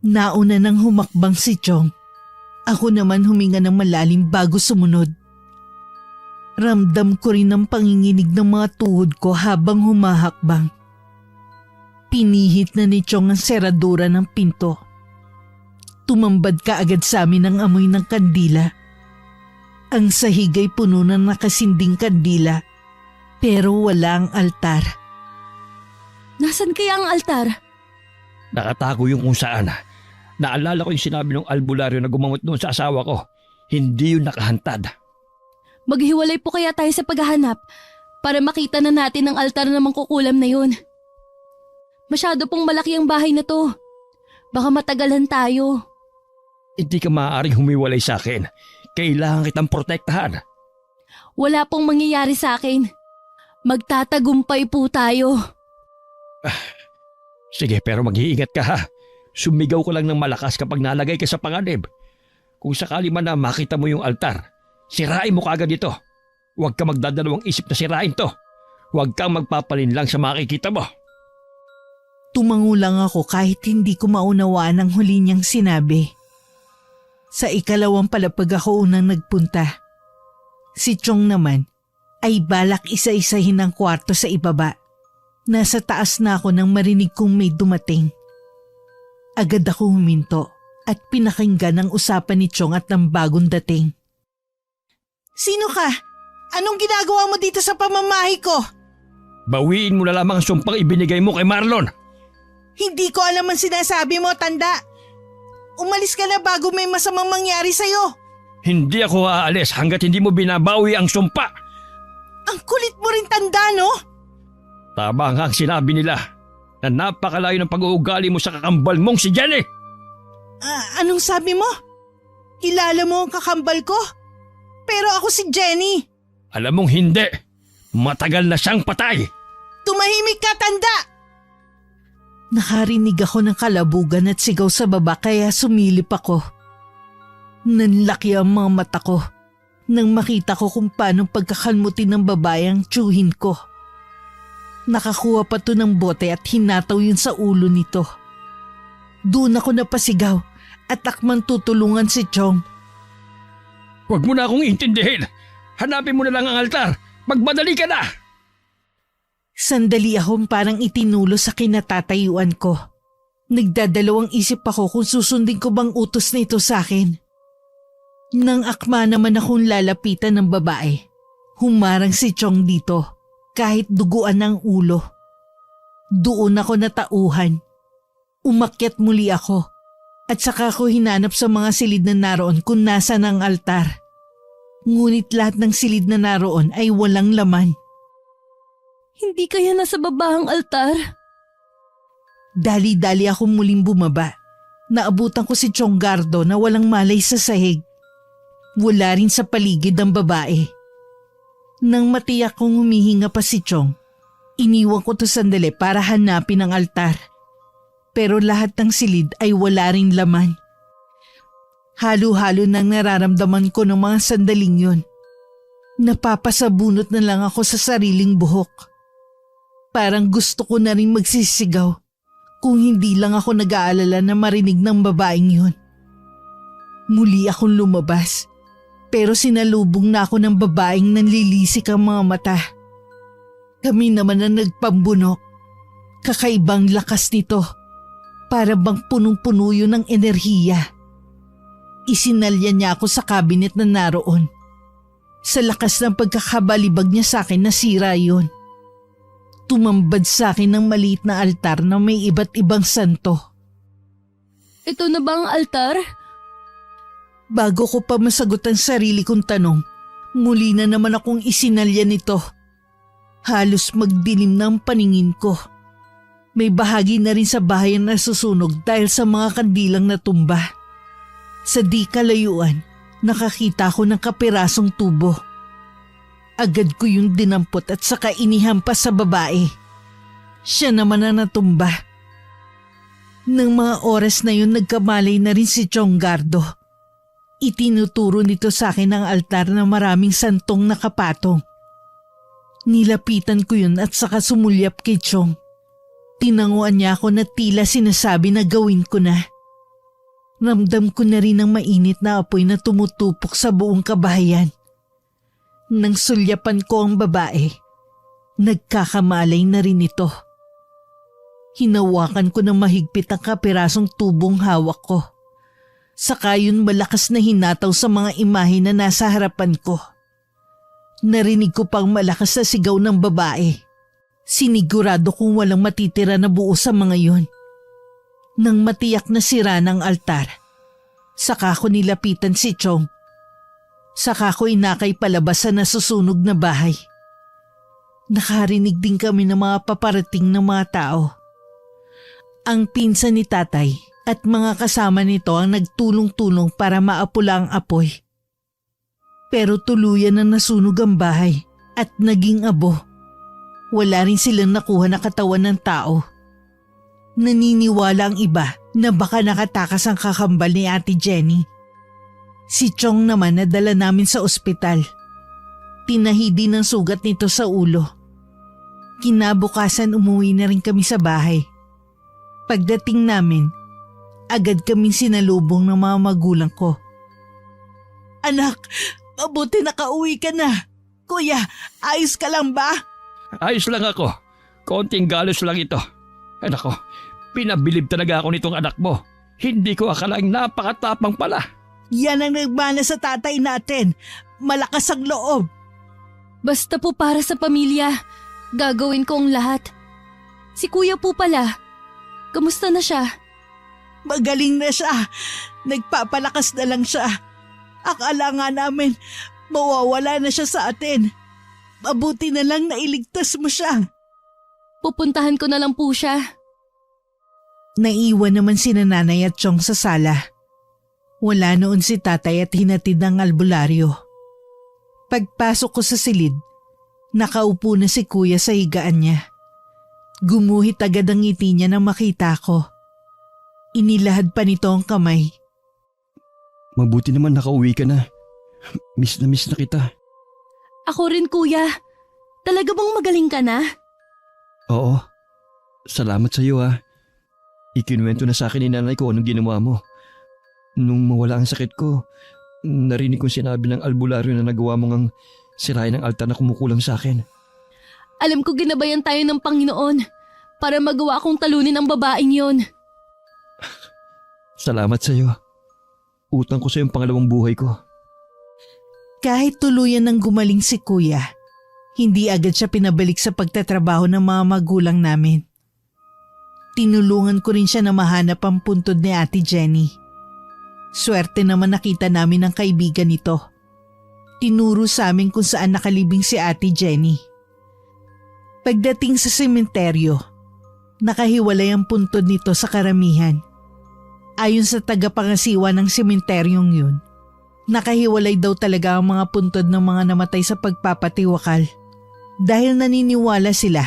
Nauna nang humakbang si Chong. Ako naman huminga ng malalim bago sumunod. Ramdam ko rin ang panginginig ng mga tuhod ko habang humahakbang. Pinihit na ni Chong ang seradura ng pinto. Tumambad ka agad sa amin ang amoy ng kandila. Ang sahig ay puno ng nakasinding kandila, pero wala ang altar. Nasaan kaya ang altar? Nakatago yung kung saan. Naalala ko yung sinabi ng albularyo na gumamot noon sa asawa ko. Hindi yun nakahantad. Maghiwalay po kaya tayo sa paghahanap para makita na natin ang altar na mangkukulam na yun. Masyado pong malaki ang bahay na to. Baka matagalan tayo. Hindi ka maaaring humiwalay sa akin. Kailangan kitang protektahan. Wala pong mangyayari sa akin. Magtatagumpay po tayo. Sige, pero mag-iingat ka ha. Sumigaw ka lang ng malakas kapag nalagay ka sa panganib. Kung sakali man na makita mo yung altar, sirain mo kaagad ito. Huwag ka magdadalawang isip na sirain to. Huwag kang magpapalin lang sa makikita mo. Tumango lang ako kahit hindi ko maunawaan ang huli niyang sinabi. Sa ikalawang palapag ako unang nagpunta. Si Chong naman ay balak isa-isahin ang kwarto sa ibaba. Nasa taas na ako nang marinig kong may dumating. Agad ako huminto at pinakinggan ang usapan ni Chong at ng bagong dating. Sino ka? Anong ginagawa mo dito sa pamamahay ko? Bawiin mo na lamang ang sumpang ibinigay mo kay Marlon. Hindi ko alam ang sinasabi mo, tanda. Umalis ka na bago may masamang mangyari sa'yo. Hindi ako aalis hanggat hindi mo binabawi ang sumpa. Ang kulit mo rin, tanda, no? Tama nga ang sinabi nila na napakalayo ng pag-uugali mo sa kakambal mong si Jenny. Anong sabi mo? Kilala mo ang kakambal ko? Pero ako si Jenny. Alam mong hindi. Matagal na siyang patay. Tumahimik ka, tanda! Nakarinig ako ng kalabugan at sigaw sa baba kaya sumilip ako. Nanlaki ang mga mata ko nang makita ko kung paano pagkakalmutin ng babae ang tiyuhin ko. Nakakuha pa to ng bote at hinataw yun sa ulo nito. Doon ako napasigaw at akmang tutulungan si Chong. Huwag mo na akong intindihin. Hanapin mo na lang ang altar. Magmadali ka na! Sandali akong parang itinulo sa kinatatayuan ko. Nagdadalawang isip ako kung susundin ko bang utos na ito sa akin. Nang akma naman akong lalapitan ng babae, humarang si Chong dito kahit duguan ng ulo. Doon ako natauhan. Umakyat muli ako at saka ko hinanap sa mga silid na naroon kung nasa ng altar. Ngunit lahat ng silid na naroon ay walang laman. Hindi kaya nasa baba ang altar? Dali-dali akong muling bumaba. Naabutan ko si Chong Gardo na walang malay sa sahig. Wala rin sa paligid ang babae. Nang matiyak kong humihinga pa si Chong, Iniwan ko to sandali para hanapin ang altar. Pero lahat ng silid ay wala ring laman. Halo-halo nang nararamdaman ko ng mga sandaling yun. Napapasabunot na lang ako sa sariling buhok. Parang gusto ko na rin magsisigaw kung hindi lang ako nag-aalala na marinig ng babaeng yun. Muli akong lumabas pero sinalubong na ako ng babaeng nanlilisik ang mga mata. Kami naman ang nagpambunok. Kakaibang lakas nito. Para bang punong-puno yun ng enerhiya. Isinalya niya ako sa kabinet na naroon. Sa lakas ng pagkakabalibag niya sa akin nasira yun. Tumambad sa akin ng maliit na altar na may iba't ibang santo. Ito na ba ang altar? Bago ko pa masagot ang sarili kong tanong, muli na naman akong isinalya nito. Halos magdilim na ang paningin ko. May bahagi na rin sa bahay na nasusunog dahil sa mga kandilang natumba. Sa di kalayuan, nakakita ko ng kapirasong tubo. Agad ko yung dinampot at saka inihampas sa babae. Siya naman na natumba. Nang mga oras na yun nagkamalay na rin si Chonggardo. Itinuturo nito sa akin ang altar na maraming santong nakapatong. Nilapitan ko yun at saka sumulyap kay Chong. Tinanguan niya ako na tila sinasabi na gawin ko na. Ramdam ko na rin ang mainit na apoy na tumutupok sa buong kabahayan. Nang sulyapan ko ang babae, nagkakamalay na rin ito. Hinawakan ko ng mahigpit ang kapirasong tubong hawak ko. Saka yun malakas na hinataw sa mga imahe na nasa harapan ko. Narinig ko pang malakas na sigaw ng babae. Sinigurado kong walang matitira na buo sa mga yon. Nang matiyak na sira ng altar, saka ko nilapitan si Chong. Saka ko inakay palabas sa nasusunog na bahay. Nakarinig din kami ng mga paparating ng mga tao. Ang pinsan ni tatay at mga kasama nito ang nagtulong-tulong para maapula ang apoy. Pero tuluyan na nasunog ang bahay at naging abo. Wala rin silang nakuha na katawan ng tao. Naniniwala ang iba na baka nakatakas ang kakambal ni Ate Jenny. Si Chong naman nadala namin sa ospital. Tinahidi ng sugat nito sa ulo. Kinabukasan umuwi na rin kami sa bahay. Pagdating namin, agad kaming sinalubong ng mga magulang ko. Anak, mabuti nakauwi ka na. Kuya, ayos ka lang ba? Ayos lang ako. Konting galos lang ito. Anak ko, pinabilib talaga ako nitong anak mo. Hindi ko akalaing napakatapang pala. Yan ang nagmana sa tatay natin. Malakas ang loob. Basta po para sa pamilya, gagawin ko ang lahat. Si kuya po pala, kamusta na siya? Magaling na siya. Nagpapalakas na lang siya. Akala nga namin mawawala na siya sa atin. Mabuti na lang na iligtas mo siya. Pupuntahan ko na lang po siya. Naiwan naman si Nanay at Chong sa sala. Wala noon si tatay at hinatid ng albularyo. Pagpasok ko sa silid, nakaupo na si kuya sa higaan niya. Gumuhit agad ang ngiti niya nang makita ko. Inilahad pa nito ang kamay. Mabuti naman nakauwi ka na. Miss na kita. Ako rin kuya. Talaga bang magaling ka na? Oo. Salamat sa iyo ha. Ikinuwento na sa akin ni nanay ko anong ginawa mo. Nung mawala ang sakit ko, narinig kong sinabi ng albularyo na nagawa mong ang sirain ng altar na kumukulang sa akin. Alam ko ginabayan tayo ng Panginoon para magawa akong talunin ang babaeng yon. Salamat sa iyo. Utang ko sa yung pangalawang buhay ko. Kahit tuluyan ng gumaling si kuya, hindi agad siya pinabalik sa pagtatrabaho ng mga magulang namin. Tinulungan ko rin siya na mahanap ang puntod ni Ate Jenny. Swerte naman nakita namin ang kaibigan nito. Tinuro sa amin kung saan nakalibing si Ate Jenny. Pagdating sa sementeryo, nakahiwalay ang puntod nito sa karamihan. Ayon sa tagapangasiwa ng sementeryong yun, nakahiwalay daw talaga ang mga puntod ng mga namatay sa pagpapatiwakal dahil naniniwala sila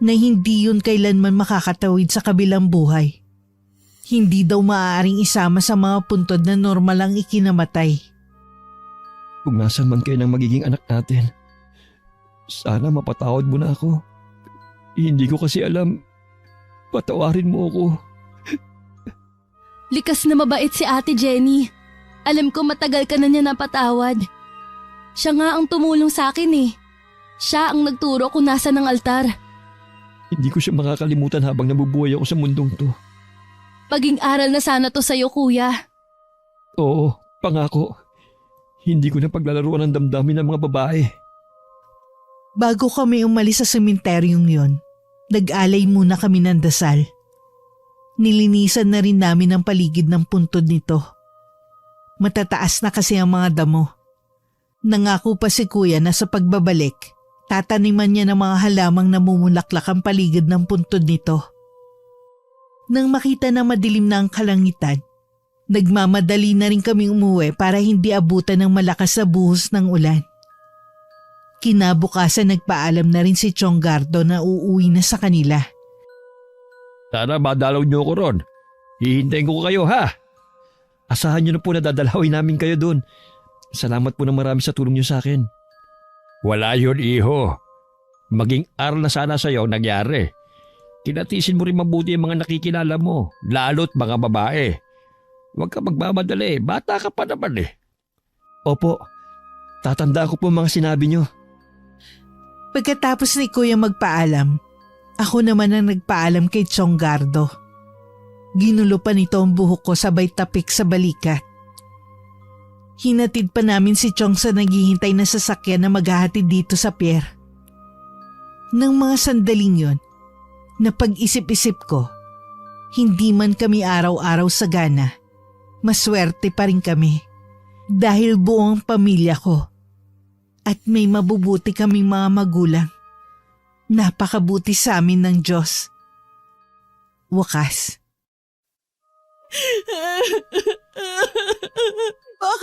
na hindi yun kailanman makakatawid sa kabilang buhay. Hindi daw maaaring isama sa mga puntod na normal ang ikinamatay. Kung nasan man kayo ng magiging anak natin, sana mapatawad mo na ako. Hindi ko kasi alam. Patawarin mo ako. Likas na mabait si Ate Jenny. Alam ko matagal ka na niya napatawad. Siya nga ang tumulong sa akin eh. Siya ang nagturo kung nasa ng altar. Hindi ko siya makakalimutan habang nabubuhay ako sa mundong to. Paging aral na sana to sa'yo, kuya. Oo, pangako. Hindi ko na paglalaruan ng damdamin ng mga babae. Bago kami umalis sa sementeryong yon, nag-alay muna kami ng dasal. Nilinisan na rin namin ang paligid ng puntod nito. Matataas na kasi ang mga damo. Nangako pa si kuya na sa pagbabalik, tataniman niya ng mga halamang namumulaklak ang paligid ng puntod nito. Nang makita na madilim na ang kalangitan, nagmamadali na rin kami umuwi para hindi abutan ng malakas na buhos ng ulan. Kinabukasan nagpaalam na rin si Chonggardo na uuwi na sa kanila. Sana madalaw niyo ako ron. Hihintayin ko kayo ha. Asahan niyo na po na dadalawin namin kayo doon. Salamat po na marami sa tulong niyo sa akin. Wala yun, iho. Maging aral na sana sa'yo ang nangyari. Kinatisin mo rin mabuti ang mga nakikilala mo, lalo't mga babae. Huwag ka magmamadali, bata ka pa naman eh. Opo, tatandaan ko po ang mga sinabi niyo. Pagkatapos ni kuya magpaalam, ako naman ang nagpaalam kay Chonggardo. Ginulo pa nito ang buhok ko sabay tapik sa balikat. Hinatid pa namin si Chong sa naghihintay na sasakyan na maghahatid dito sa pier. Nang mga sandaling yon, napag-isip-isip ko, hindi man kami araw-araw sagana, maswerte pa rin kami dahil buong pamilya ko at may mabubuti kaming mga magulang. Napakabuti sa amin ng Diyos. Wakas.